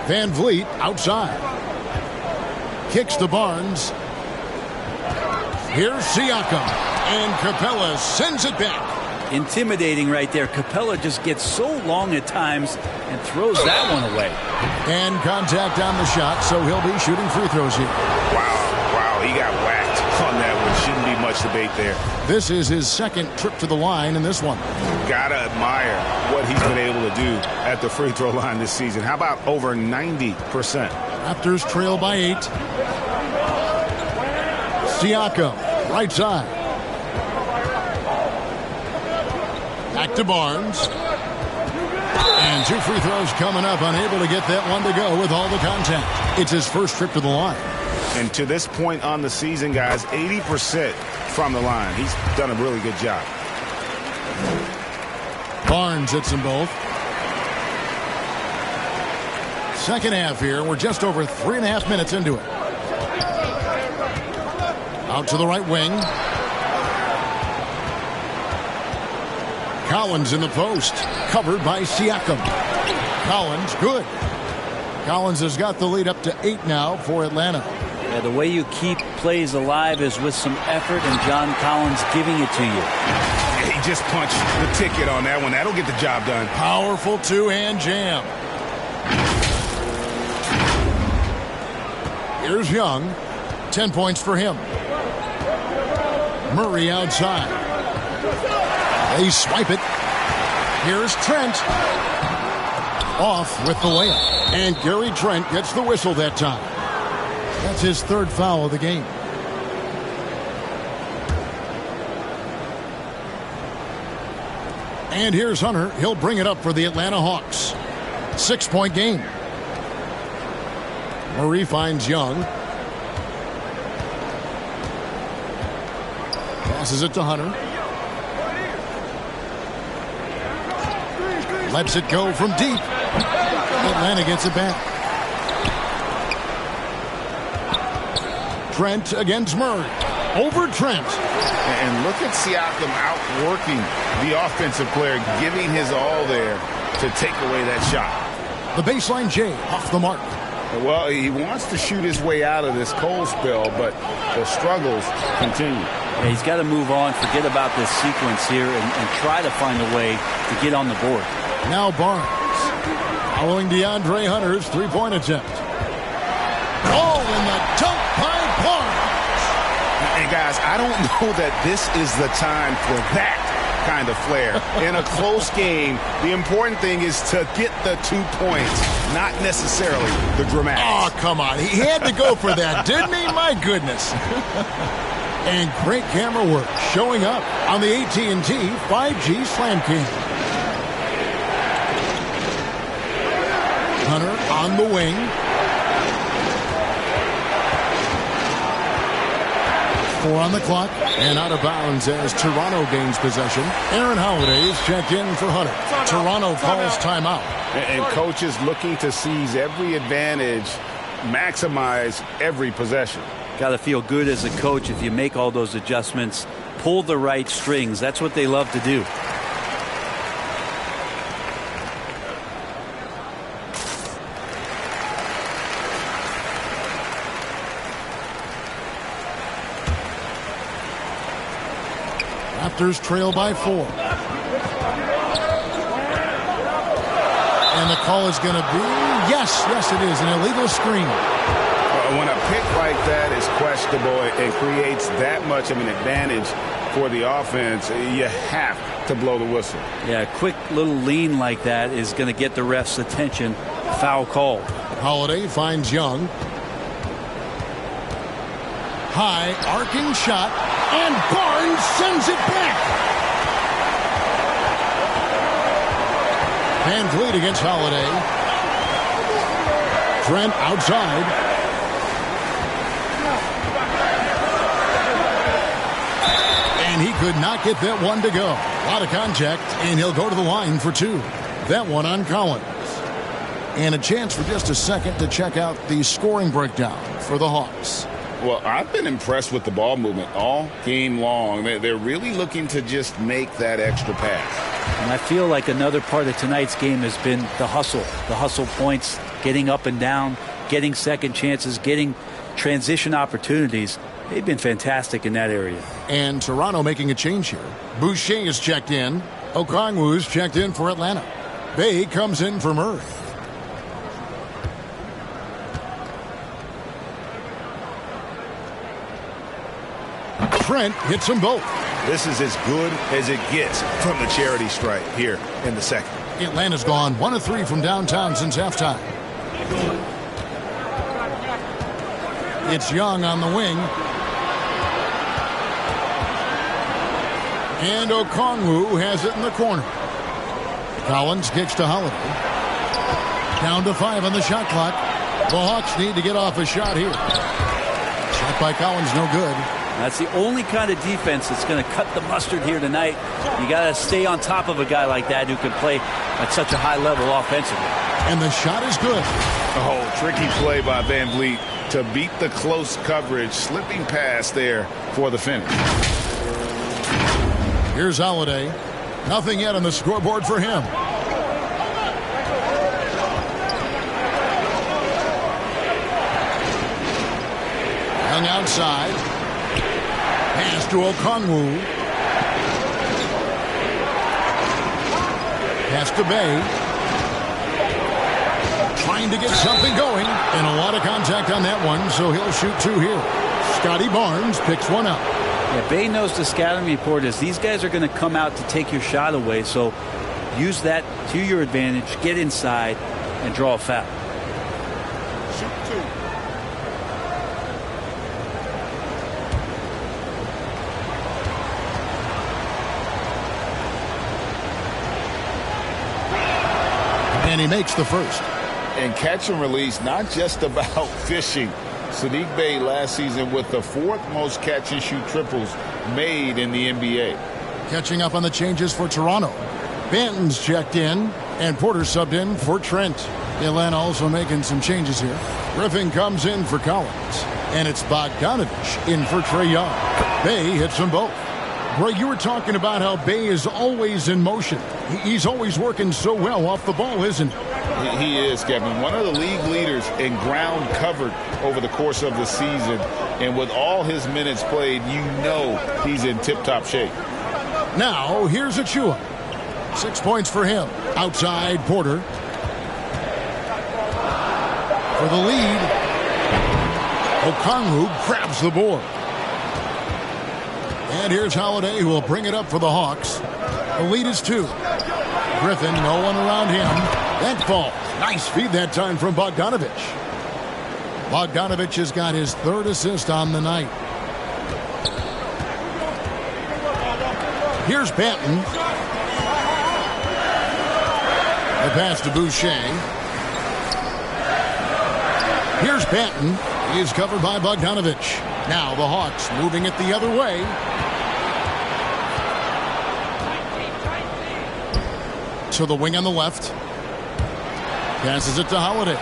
Van Vliet outside. Kicks to Barnes. Here's Siakam. And Capella sends it back. Intimidating right there. Capella just gets so long at times and throws that one away. And contact on the shot, so he'll be shooting free throws here. Wow, he got whacked on that one. Shouldn't be much debate there. This is his second trip to the line in this one. Gotta admire what he's been able to do at the free throw line this season. How about over 90%? Raptors trail by 8. Siakam, right side. Back to Barnes. And 2 free throws coming up. Unable to get that one to go with all the contact. It's his first trip to the line. And to this point on the season, guys, 80% from the line. He's done a really good job. Barnes hits them both. Second half here. We're just over 3.5 minutes into it. Out to the right wing. Collins in the post. Covered by Siakam. Collins, good. Collins has got the lead up to 8 now for Atlanta. Yeah, the way you keep plays alive is with some effort, and John Collins giving it to you. He just punched the ticket on that one. That'll get the job done. Powerful two-hand jam. Here's Young. 10 points for him. Murray outside. They swipe it. Here's Trent. Off with the layup. And Gary Trent gets the whistle that time. That's his 3rd foul of the game. And here's Hunter. He'll bring it up for the Atlanta Hawks. 6-point game. Murray finds Young. Passes it to Hunter. Lets it go from deep. Atlanta gets it back. Trent against Murray. Over Trent. And look at Siakam outworking the offensive player, giving his all there to take away that shot. The baseline J off the mark. Well, he wants to shoot his way out of this cold spell, but the struggles continue. Yeah, he's got to move on, forget about this sequence here, and try to find a way to get on the board. Now Barnes. Following DeAndre Hunter's 3-point attempt. Oh, and the dunk by Barnes. And guys, I don't know that this is the time for that kind of flair. In a close game, the important thing is to get the 2 points, not necessarily the dramatics. Oh, come on. He had to go for that, didn't he? My goodness. And great camera work showing up on the AT&T 5G Slam King. Hunter on the wing. 4 on the clock, and out of bounds as Toronto gains possession. Aaron Holiday is checked in for Hunter. Toronto calls timeout. And coaches looking to seize every advantage, maximize every possession. Got to feel good as a coach if you make all those adjustments, pull the right strings. That's what they love to do. Raptors trail by 4. And the call is going to be, yes, it is, an illegal screen. When a pick like that is questionable and creates that much of an advantage for the offense, you have to blow the whistle. Yeah, a quick little lean like that is going to get the ref's attention. Foul call. Holiday finds Young. High, arcing shot, and Barnes sends it back. Van Vliet against Holiday. Trent outside. And he could not get that one to go. A lot of contact, and he'll go to the line for 2. That one on Collins. And a chance for just a second to check out the scoring breakdown for the Hawks. Well, I've been impressed with the ball movement all game long. They're really looking to just make that extra pass. And I feel like another part of tonight's game has been the hustle points, getting up and down, getting second chances, getting transition opportunities. They've been fantastic in that area. And Toronto making a change here. Boucher is checked in. Okongwu's checked in for Atlanta. Bay comes in for Murray. Trent hits them both. This is as good as it gets from the charity stripe here in the second. Atlanta's gone 1 of 3 from downtown since halftime. It's Young on the wing. And Okongwu has it in the corner. Collins kicks to Holiday. Down to 5 on the shot clock. The Hawks need to get off a shot here. Shot by Collins, no good. That's the only kind of defense that's going to cut the mustard here tonight. You got to stay on top of a guy like that who can play at such a high level offensively. And the shot is good. Oh, tricky play by Van Vliet to beat the close coverage, slipping past there for the finish. Here's Holiday. Nothing yet on the scoreboard for him. Young outside. Pass to Okongwu. Pass to Bay. Trying to get something going. And a lot of contact on that one, so he'll shoot 2 here. Scotty Barnes picks one up. Yeah, Bay knows the scouting report is these guys are going to come out to take your shot away, so use that to your advantage, get inside, and draw a foul. Shoot 2. And he makes the first. And catch and release, not just about fishing. Sadiq Bey last season with the 4th most catch and shoot triples made in the NBA. Catching up on the changes for Toronto. Banton's checked in, and Porter subbed in for Trent. Atlanta also making some changes here. Griffin comes in for Collins, and it's Bogdanovich in for Trae Young. Bay hits them both. Greg, you were talking about how Bay is always in motion. He's always working so well off the ball, isn't he? He is, Kevin. One of the league leaders in ground covered over the course of the season. And with all his minutes played, you know he's in tip-top shape. Now, here's Achua. 6 points for him. Outside, Porter. For the lead. Okongwu grabs the board. And here's Holiday, who will bring it up for the Hawks. The lead is 2. Griffin, no one around him. That falls. Nice feed that time from Bogdanovich. Bogdanovich has got his 3rd assist on the night. Here's Banton. The pass to Boucher. Here's Banton. He is covered by Bogdanovich. Now the Hawks moving it the other way. To the wing on the left. Passes it to Holiday.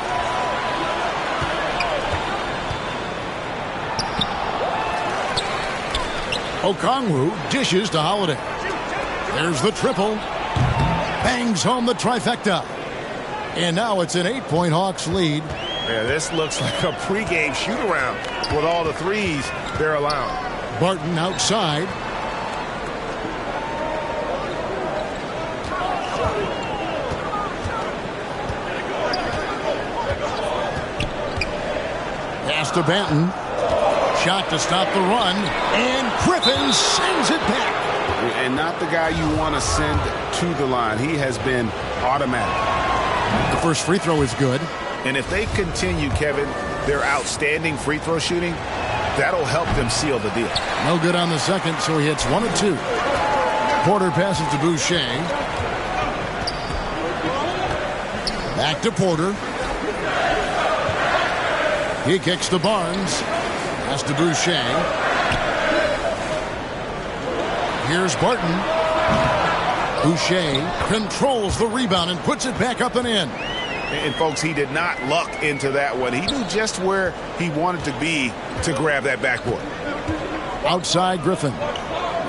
Okongwu dishes to Holiday. There's the triple. Bangs home the trifecta. And now it's an 8-point Hawks lead. Yeah, this looks like a pregame shoot-around with all the threes they're allowing. Barton outside. Pass to Banton. Shot to stop the run. And Griffin sends it back. And not the guy you want to send to the line. He has been automatic. The first free throw is good. And if they continue, Kevin, their outstanding free throw shooting, that'll help them seal the deal. No good on the second, so he hits 1 of 2. Porter passes to Boucher. Back to Porter. He kicks to Barnes. Pass to Boucher. Here's Barton. Boucher controls the rebound and puts it back up and in. And folks, he did not luck into that one. He knew just where he wanted to be to grab that backboard. Outside Griffin.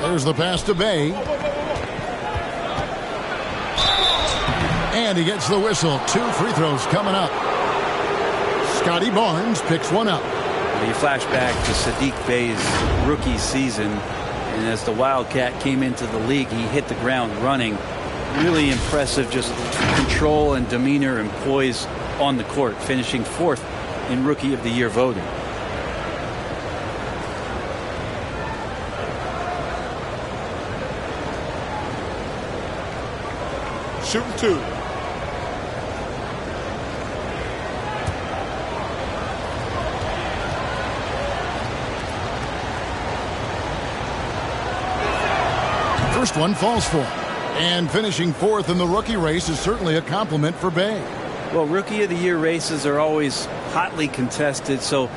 There's the pass to Bay. And he gets the whistle. 2 free throws coming up. Scotty Barnes picks one up. You flash back to Saddiq Bey's rookie season, and as the Wildcat came into the league, he hit the ground running. Really impressive, just control and demeanor and poise on the court, finishing 4th in Rookie of the Year voting. Shooting 2. First one falls for him. And finishing 4th in the rookie race is certainly a compliment for Bey. Well, Rookie of the Year races are always hotly contested, so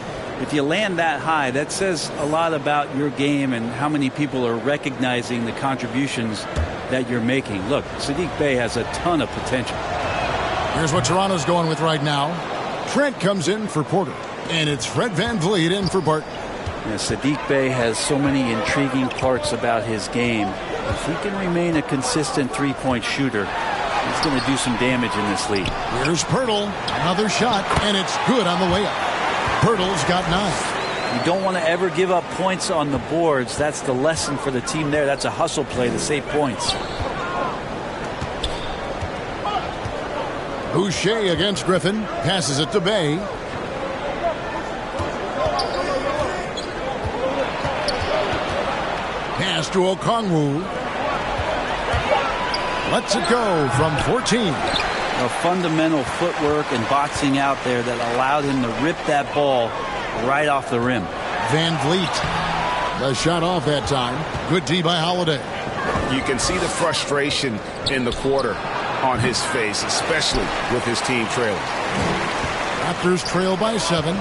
if you land that high, that says a lot about your game and how many people are recognizing the contributions that you're making. Look, Saddiq Bey has a ton of potential. Here's what Toronto's going with right now. Trent comes in for Porter, and it's Fred VanVleet in for Barton. Yeah, Saddiq Bey has so many intriguing parts about his game. If he can remain a consistent three-point shooter, he's going to do some damage in this league. Here's Pirtle. Another shot, and it's good on the way up. Pirtle's got 9. You don't want to ever give up points on the boards. That's the lesson for the team there. That's a hustle play to save points. Boucher against Griffin. Passes it to Bey. Pass to Okongwu. Lets it go from 14. A fundamental footwork and boxing out there that allowed him to rip that ball right off the rim. VanVleet. The shot off that time. Good D by Holiday. You can see the frustration in the quarter on his face, especially with his team trailing. Raptors trail by 7.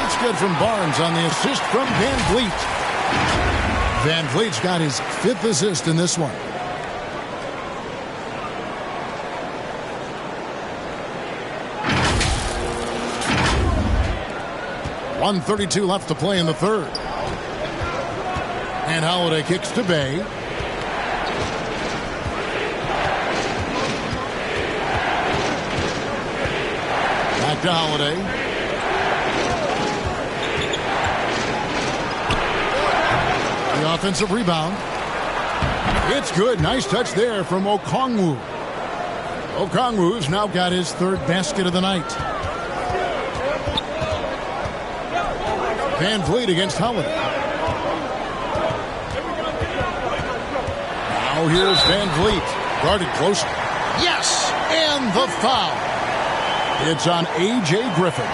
That's good from Barnes on the assist from VanVleet. VanVleet's got his 5th assist in this one. .132 left to play in the 3rd. And Holiday kicks to Bey. Back to Holiday. The offensive rebound. It's good. Nice touch there from Okongwu. Okongwu's now got his 3rd basket of the night. VanVleet against Holiday. Now here's VanVleet. Guarded closely. Yes! And the foul. It's on A.J. Griffin.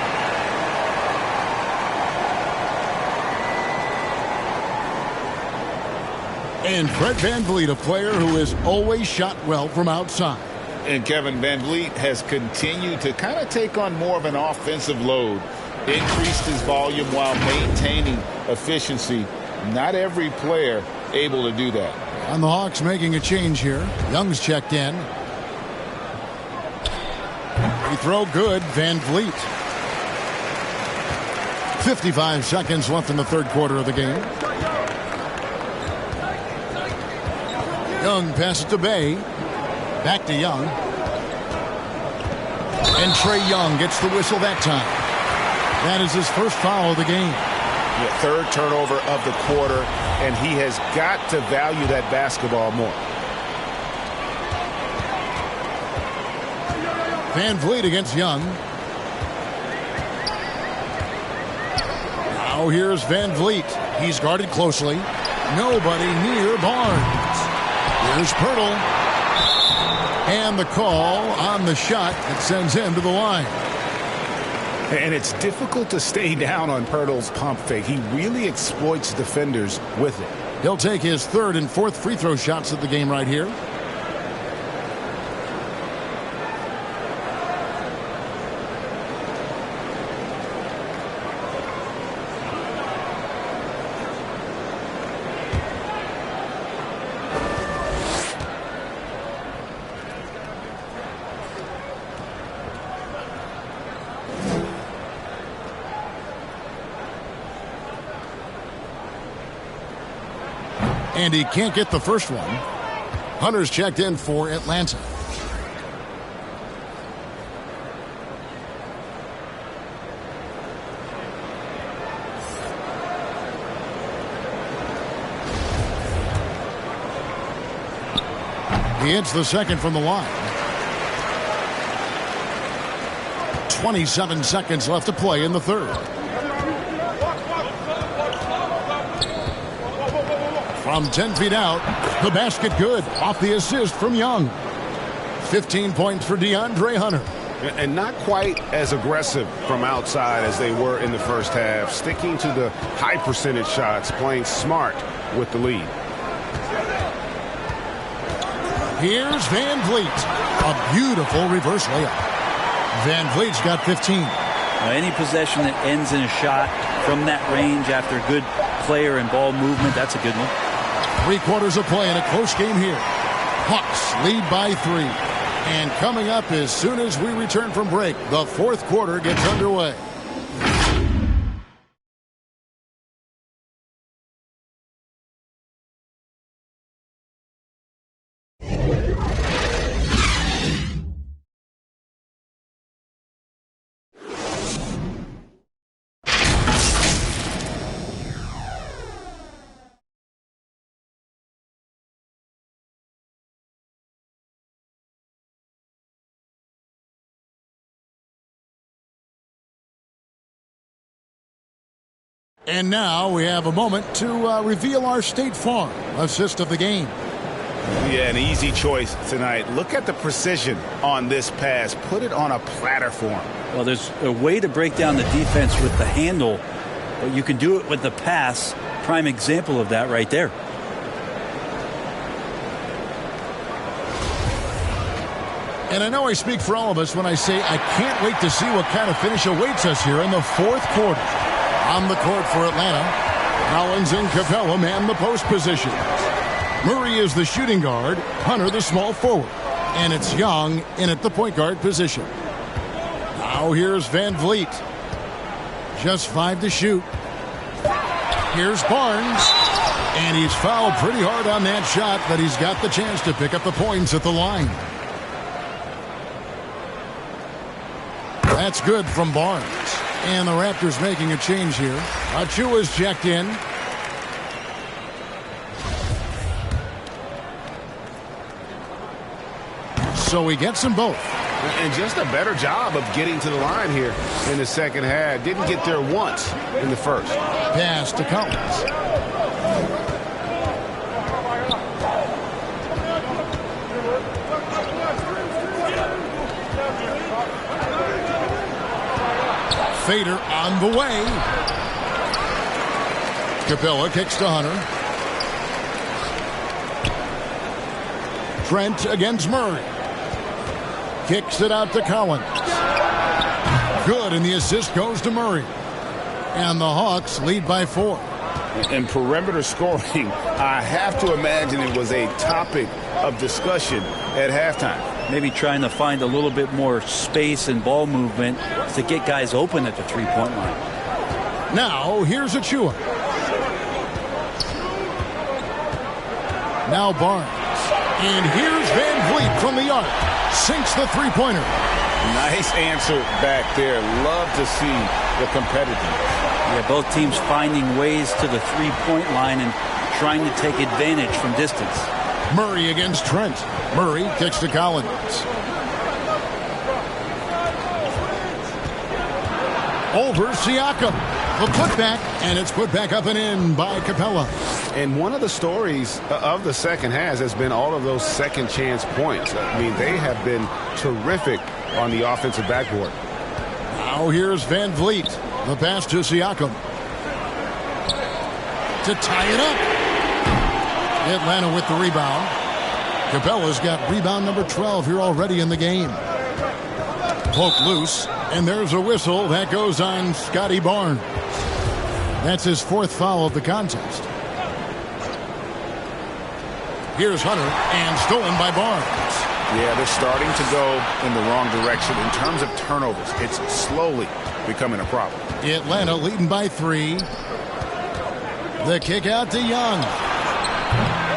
And Fred VanVleet, a player who has always shot well from outside. And Kevin VanVleet has continued to kind of take on more of an offensive load increased his volume while maintaining efficiency. Not every player able to do that. And the Hawks making a change here. Young's checked in. Free throw good. Van Vliet. 55 seconds left in the third quarter of the game. Young passes to Bay. Back to Young. And Trae Young gets the whistle that time. That is his first foul of the game. Yeah, third turnover of the quarter, and he has got to value that basketball more. Van Vliet against Young. Now here's Van Vliet. He's guarded closely. Nobody near Barnes. Here's Pirtle. And the call on the shot that sends him to the line. And it's difficult to stay down on Pirtle's pump fake. He really exploits defenders with it. He'll take his third and fourth free throw shots of the game right here. And he can't get the first one. Hunter's checked in for Atlanta. He hits the second from the line. 27 seconds left to play in the third. From 10 feet out, the basket good. Off the assist from Young. 15 points for DeAndre Hunter. And not quite as aggressive from outside as they were in the first half. Sticking to the high percentage shots, playing smart with the lead. Here's Van Vliet. A beautiful reverse layup. Van Vliet's got 15. Now, any possession that ends in a shot from that range after good player and ball movement, that's a good one. 3/4 of play in a close game here. Hawks lead by 3. And coming up as soon as we return from break, the fourth quarter gets underway. And now we have a moment to reveal our State Farm assist of the game. Yeah, an easy choice tonight. Look at the precision on this pass. Put it on a platter form. Well, there's a way to break down the defense with the handle, but you can do it with the pass. Prime example of that right there. And I know I speak for all of us when I say I can't wait to see what kind of finish awaits us here in the fourth quarter. On the court for Atlanta, Collins and Capella man the post position. Murray is the shooting guard, Hunter the small forward. And it's Young in at the point guard position. Now here's Van Vliet. Just 5 to shoot. Here's Barnes. And he's fouled pretty hard on that shot, but he's got the chance to pick up the points at the line. That's good from Barnes. And the Raptors making a change here. Achua's checked in. So he gets them both. And just a better job of getting to the line here in the second half. Didn't get there once in the first. Pass to Collins. Fader on the way. Capella kicks to Hunter. Trent against Murray. Kicks it out to Collins. Good, and the assist goes to Murray. And the Hawks lead by 4. And perimeter scoring, I have to imagine it was a topic of discussion at halftime. Maybe trying to find a little bit more space and ball movement to get guys open at the three-point line. Now, here's Achua. Now Barnes. And here's Van Vliet from the arc. Sinks the three-pointer. Nice answer back there. Love to see the competitiveness. Yeah, both teams finding ways to the three-point line and trying to take advantage from distance. Murray against Trent. Murray kicks to Collins. Over Siakam. The putback, and it's put back up and in by Capella. And one of the stories of the second half has been all of those second chance points. I mean, they have been terrific on the offensive backboard. Now here's Van Vliet. The pass to Siakam. To tie it up. Atlanta with the rebound. Capella's got rebound number 12 here already in the game. Poke loose, and there's a whistle that goes on Scotty Barnes. That's his 4th foul of the contest. Here's Hunter, and stolen by Barnes. Yeah, they're starting to go in the wrong direction in terms of turnovers. It's slowly becoming a problem. Atlanta leading by 3. The kick out to Young.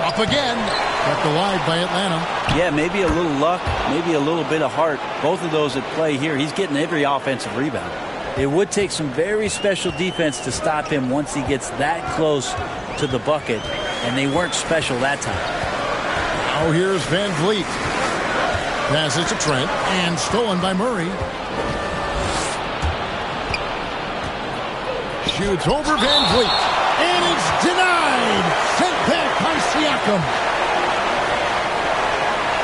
Up again. Kept alive by Atlanta. Yeah, maybe a little luck, maybe a little bit of heart. Both of those at play here. He's getting every offensive rebound. It would take some very special defense to stop him once he gets that close to the bucket, and they weren't special that time. Now here's Van Vliet. Passes to Trent, and stolen by Murray. Shoots over Van Vliet, and it's denied. Sent back by Siakam.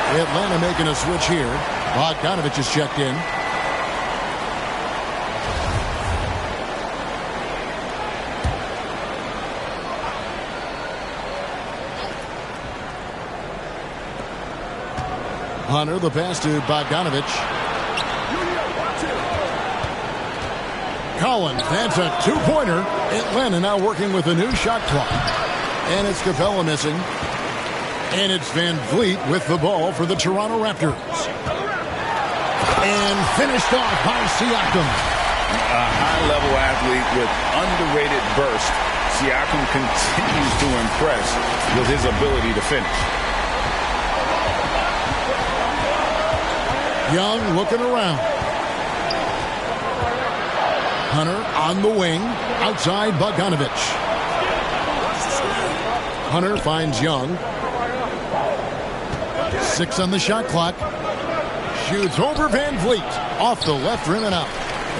Atlanta making a switch here. Bogdanovich is checked in. Hunter, the pass to Bogdanovich. Collins, that's a 2-pointer. Atlanta now working with a new shot clock. And it's Capella missing. And it's Van Vliet with the ball for the Toronto Raptors. And finished off by Siakam. A high-level athlete with underrated burst. Siakam continues to impress with his ability to finish. Young looking around. Hunter on the wing. Outside Bogdanovich. Hunter finds Young. 6 on the shot clock. Shoots over Van Vliet. Off the left rim and out.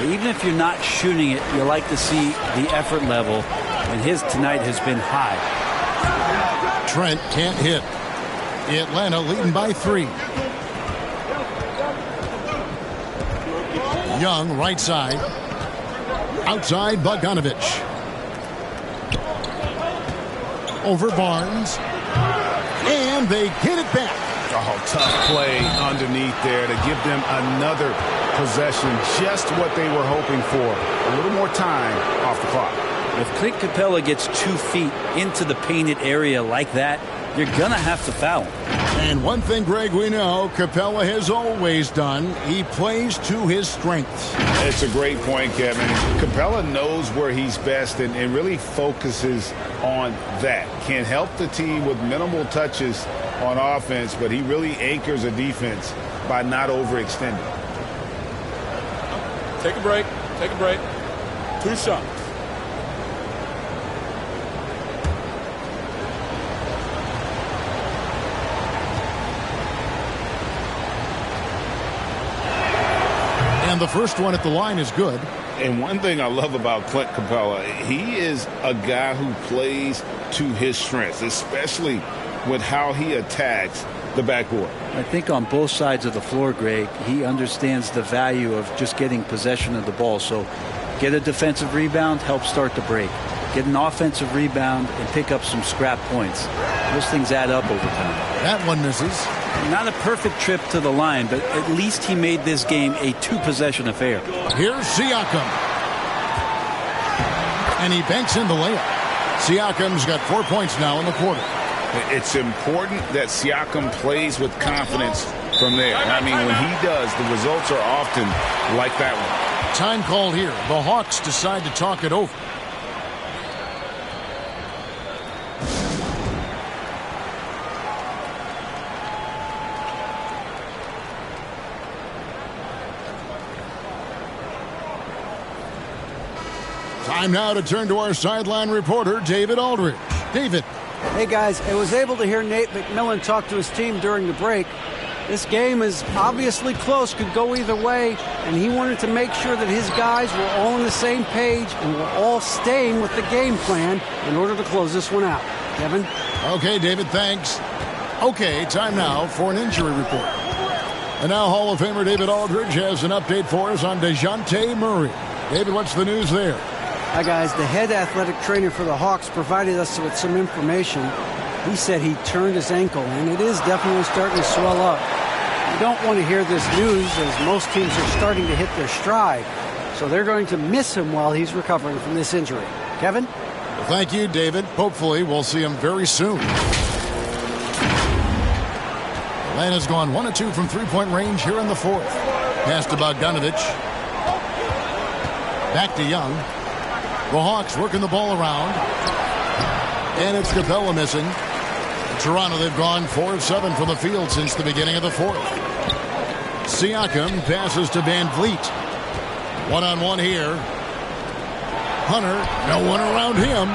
Even if you're not shooting it, you like to see the effort level. And his tonight has been high. Trent can't hit. Atlanta leading by 3. Young right side. Outside Bogdanovich. Over Barnes. And they get it back. Oh, tough play underneath there to give them another possession. Just what they were hoping for. A little more time off the clock. If Clint Capella gets 2 feet into the painted area like that, you're going to have to foul him. And one thing, Greg, we know Capella has always done, he plays to his strengths. It's a great point, Kevin. Capella knows where he's best and really focuses on that. Can help the team with minimal touches on offense, but he really anchors a defense by not overextending. Take a break. Take a break. 2 shots. And the first one at the line is good. And one thing I love about Clint Capella, he is a guy who plays to his strengths, especially with how he attacks the backboard. I think on both sides of the floor, Greg, he understands the value of just getting possession of the ball. So get a defensive rebound, help start the break. Get an offensive rebound and pick up some scrap points. Those things add up over time. That one misses. Not a perfect trip to the line, but at least he made this game a two-possession affair. Here's Siakam. And he banks in the layup. Siakam's got 4 points now in the quarter. It's important that Siakam plays with confidence from there. I mean, when he does, the results are often like that one. Time called here. The Hawks decide to talk it over. Time now to turn to our sideline reporter, David Aldridge. David. Hey, guys, I was able to hear Nate McMillan talk to his team during the break. This game is obviously close, could go either way, and he wanted to make sure that his guys were all on the same page and were all staying with the game plan in order to close this one out. Kevin? Okay, David, thanks. Okay, time now for an injury report. And now Hall of Famer David Aldridge has an update for us on DeJounte Murray. David, what's the news there? Hi, guys. The head athletic trainer for the Hawks provided us with some information. He said he turned his ankle, and it is definitely starting to swell up. You don't want to hear this news, as most teams are starting to hit their stride. So they're going to miss him while he's recovering from this injury. Kevin? Well, thank you, David. Hopefully we'll see him very soon. Atlanta's gone 1 of 2 from three-point range here in the fourth. Pass to Bogdanovich. Back to Young. The Hawks working the ball around. And it's Capella missing. In Toronto, they've gone 4 of 7 from the field since the beginning of the fourth. Siakam passes to Van Vliet. One-on-one here. Hunter, no one around him.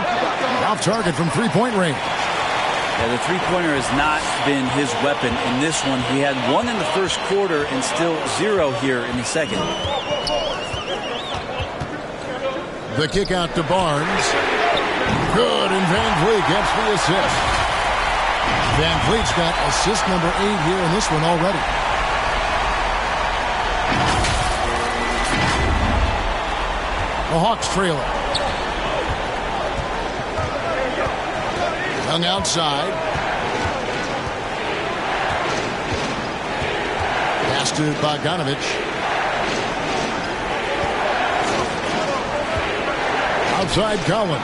Off target from three-point range. Yeah, the three-pointer has not been his weapon in this one. He had 1 in the first quarter and still 0 here in the second. The kick out to Barnes. Good, and Van Vliet gets the assist. Van Vliet's got assist number 8 here in this one already. The Hawks trail it. Young outside. Pass to Bogdanovich. Outside Collins.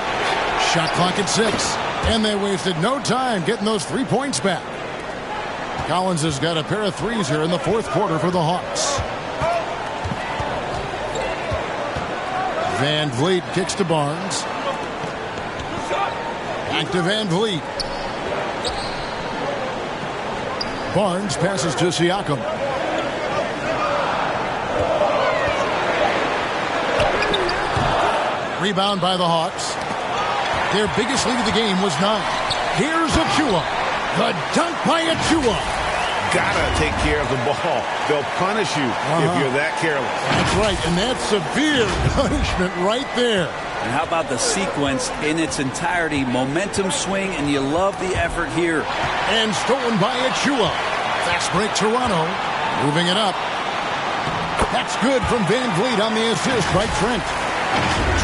Shot clock at 6. And they wasted no time getting those 3 points back. Collins has got a pair of threes here in the fourth quarter for the Hawks. Van Vliet kicks to Barnes. Back to Van Vliet. Barnes passes to Siakam. Rebound by the Hawks. Their biggest lead of the game was 9. Here's Achua. The dunk by Achua. Gotta take care of the ball. They'll punish you if you're that careless. That's right, and that's severe punishment right there. And how about the sequence in its entirety? Momentum swing, and you love the effort here. And stolen by Achua. Fast break Toronto. Moving it up. That's good from Van Vliet on the assist by Trent.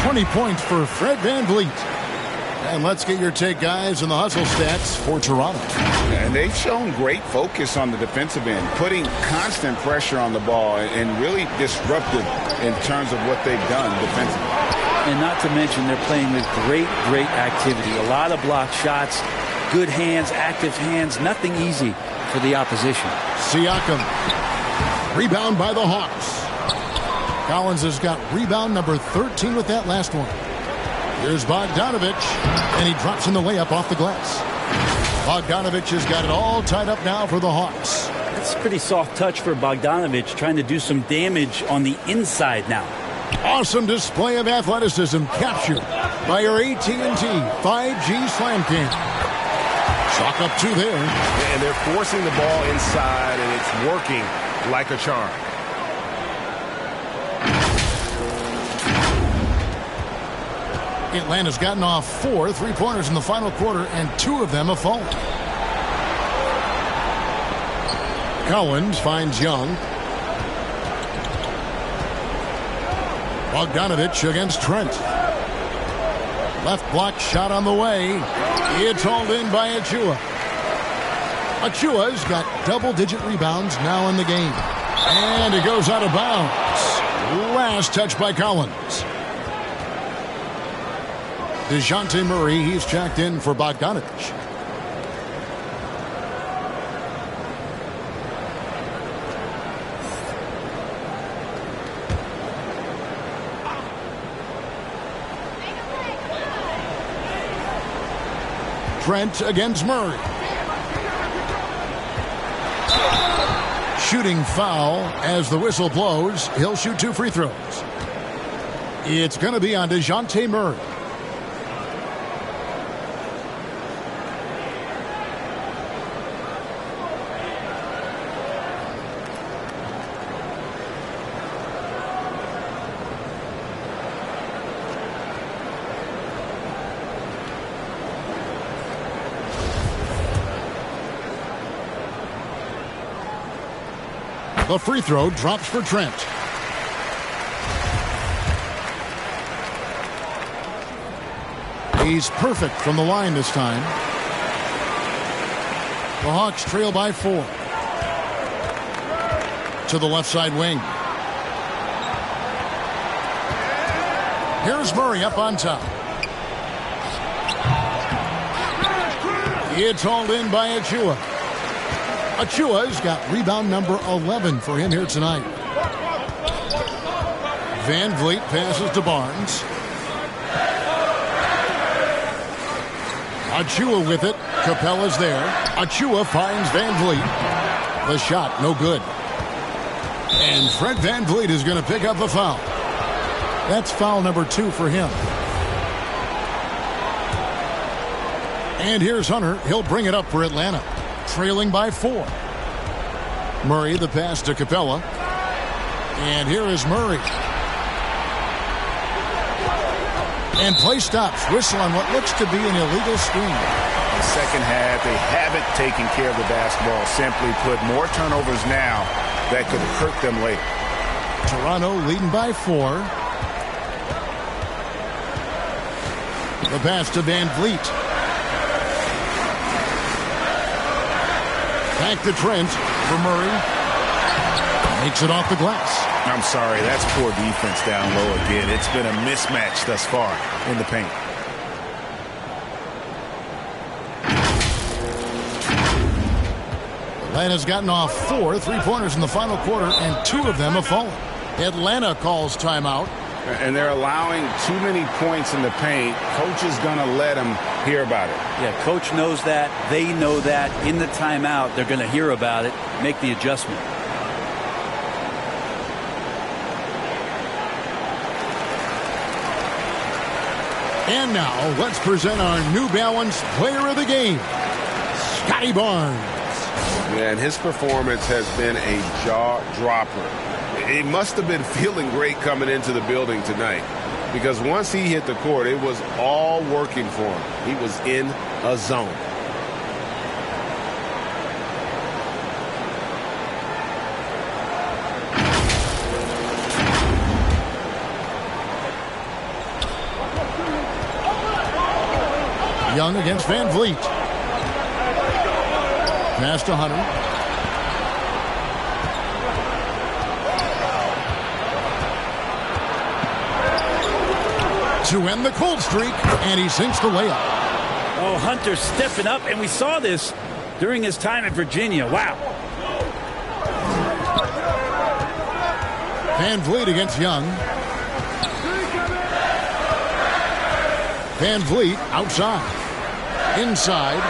20 points for Fred Van Vliet. And let's get your take, guys, on the hustle stats for Toronto. And they've shown great focus on the defensive end, putting constant pressure on the ball and really disruptive in terms of what they've done defensively. And not to mention they're playing with great activity. A lot of blocked shots, good hands, active hands, nothing easy for the opposition. Siakam. Rebound by the Hawks. Collins has got rebound number 13 with that last one. Here's Bogdanovich, and he drops in the layup off the glass. Bogdanovich has got it all tied up now for the Hawks. That's a pretty soft touch for Bogdanovich, trying to do some damage on the inside now. Awesome display of athleticism captured by your AT&T 5G Slam Cam. Chalk up 2 there. And they're forcing the ball inside, and it's working like a charm. Atlanta's gotten off 4 3-pointers in the final quarter, and 2 of them have fallen. Collins finds Young. Bogdanovich against Trent. Left block shot on the way. It's hauled in by Achua. Achua's got double-digit rebounds now in the game. And it goes out of bounds. Last touch by Collins. DeJounte Murray, he's checked in for Bogdanovic. Trent against Murray. Shooting foul as the whistle blows. He'll shoot 2 free throws. It's going to be on DeJounte Murray. The free throw drops for Trent. He's perfect from the line this time. The Hawks trail by 4. To the left side wing. Here's Murray up on top. It's hauled in by Achua. Achua's got rebound number 11 for him here tonight. Van Vliet passes to Barnes. Achua with it. Capella's there. Achua finds Van Vliet. The shot, no good. And Fred Van Vliet is going to pick up the foul. That's foul number 2 for him. And here's Hunter. He'll bring it up for Atlanta. Trailing by 4. Murray, the pass to Capella. And here is Murray. And play stops. Whistle on what looks to be an illegal screen. In the second half, they haven't taken care of the basketball. Simply put, more turnovers now that could hurt them later. Toronto leading by 4. The pass to Van Vliet. Back to Trent for Murray. Makes it off the glass. I'm sorry, that's poor defense down low again. It's been a mismatch thus far in the paint. Atlanta's gotten off 4 3-pointers in the final quarter, and 2 of them have fallen. Atlanta calls timeout. And they're allowing too many points in the paint. Coach is going to let them hear about it. Yeah, coach knows that. They know that. In the timeout, they're going to hear about it, make the adjustment. And now, let's present our New Balance Player of the Game, Scotty Barnes. Yeah, and his performance has been a jaw-dropper. He must have been feeling great coming into the building tonight, because once he hit the court, it was all working for him. He was in a zone. Young against Van Vliet. Pass to Hunter. To end the cold streak, and he sinks the layup. Oh, Hunter stepping up, and we saw this during his time at Virginia. Wow. Van Vliet against Young. Van Vliet outside. Inside.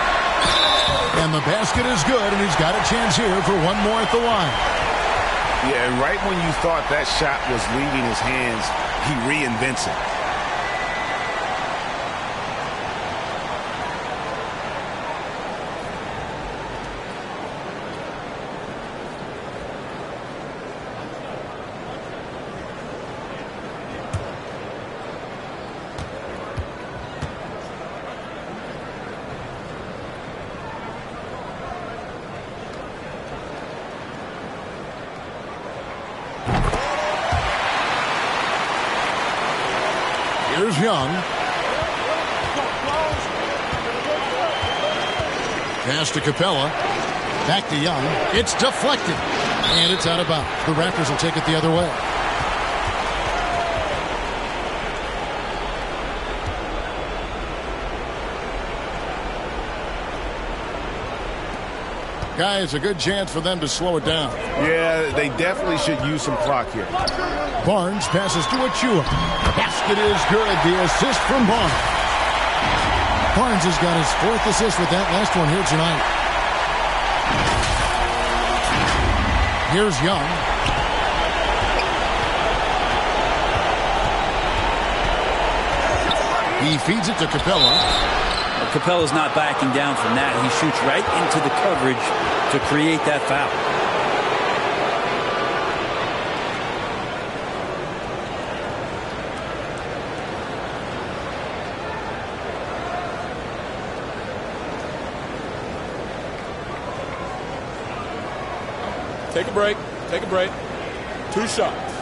And the basket is good, and he's got a chance here for one more at the line. Yeah, and right when you thought that shot was leaving his hands, he reinvents it. Here's Young. Pass to Capella. Back to Young. It's deflected. And it's out of bounds. The Raptors will take it the other way. Guys, a good chance for them to slow it down. Yeah, they definitely should use some clock here. Barnes passes to Achua. Basket is good. The assist from Barnes. Barnes has got his 4th assist with that last one here tonight. Here's Young. He feeds it to Capella. Capella's not backing down from that. He shoots right into the coverage to create that foul. Take a break. Take a break. 2 shots.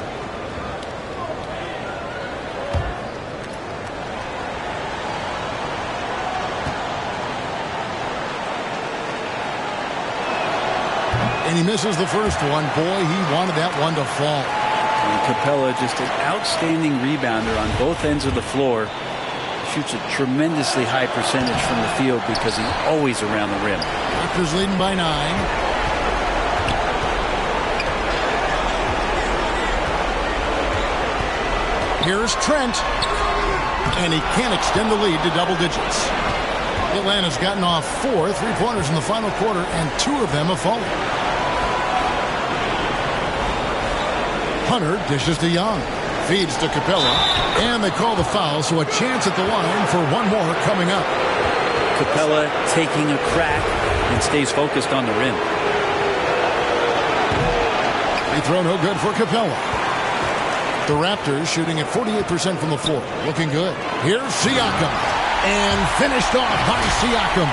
And he misses the first one. Boy, he wanted that one to fall. And Capella, just an outstanding rebounder on both ends of the floor. Shoots a tremendously high percentage from the field because he's always around the rim. Raptors leading by 9. Here's Trent. And he can't extend the lead to double digits. Atlanta's gotten off 4 3-pointers in the final quarter, and 2 of them have fallen. Hunter dishes to Young. Feeds to Capella. And they call the foul, so a chance at the line for one more coming up. Capella taking a crack and stays focused on the rim. Free throw no good for Capella. The Raptors shooting at 48% from the floor. Looking good. Here's Siakam. And finished off by Siakam.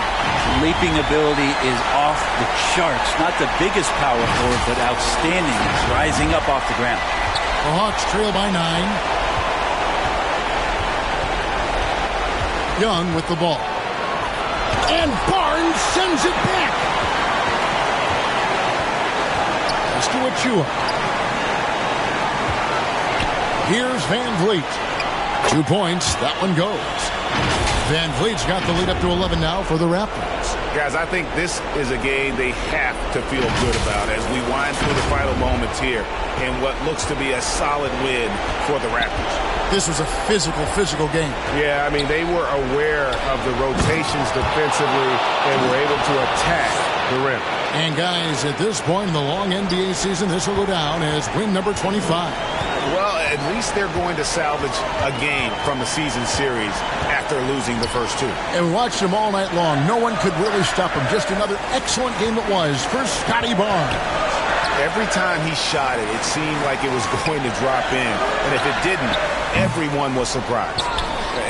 Leaping ability is off the charts. Not the biggest power forward, but outstanding. It's rising up off the ground. The Hawks trail by 9. Young with the ball. And Barnes sends it back. Pass to Achua. Here's Van Vliet. 2 points. That one goes. Van Vliet's got the lead up to 11 now for the Raptors. Guys, I think this is a game they have to feel good about as we wind through the final moments here in what looks to be a solid win for the Raptors. This was a physical game. Yeah, I mean, they were aware of the rotations defensively and were able to attack the rim. And guys, at this point in the long NBA season, this will go down as win number 25. Well, at least they're going to salvage a game from the season series after losing the first 2. And we watched them all night long. No one could really stop them. Just another excellent game it was for Scotty Barnes. Every time he shot it, it seemed like it was going to drop in. And if it didn't, everyone was surprised.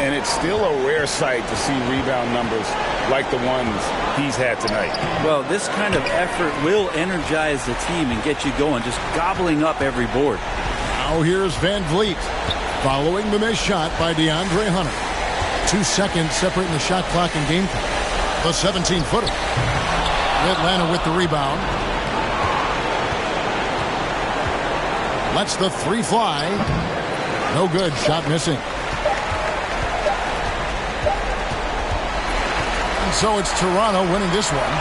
And it's still a rare sight to see rebound numbers like the ones he's had tonight. Well, this kind of effort will energize the team and get you going, just gobbling up every board. Now here's Van Vliet following the missed shot by DeAndre Hunter. 2 seconds separating the shot clock and game clock. The 17-footer. Atlanta with the rebound. Lets the 3 fly. No good. Shot missing. And so it's Toronto winning this one.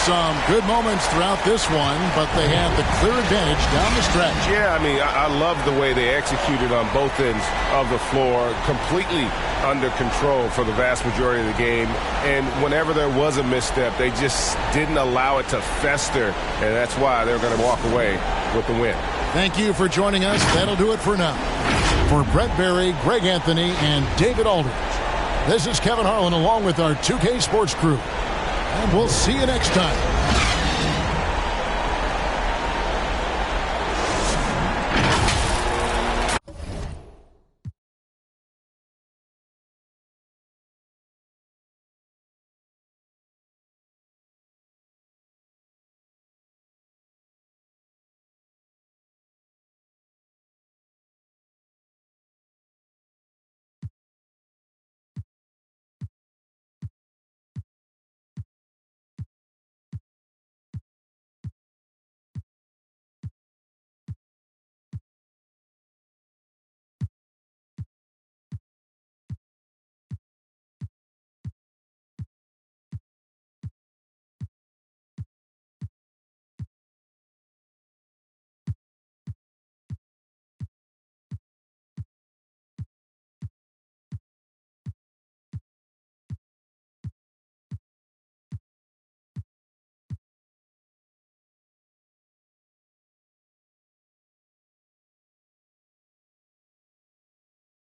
Some good moments throughout this one, but they have the clear advantage down the stretch. Yeah, I mean, I love the way they executed on both ends of the floor, completely under control for the vast majority of the game. And whenever there was a misstep, they just didn't allow it to fester, and that's why they're going to walk away with the win. Thank you for joining us. That'll do it for now. For Brett Berry, Greg Anthony, and David Aldridge, this is Kevin Harlan along with our 2K Sports crew. And we'll see you next time.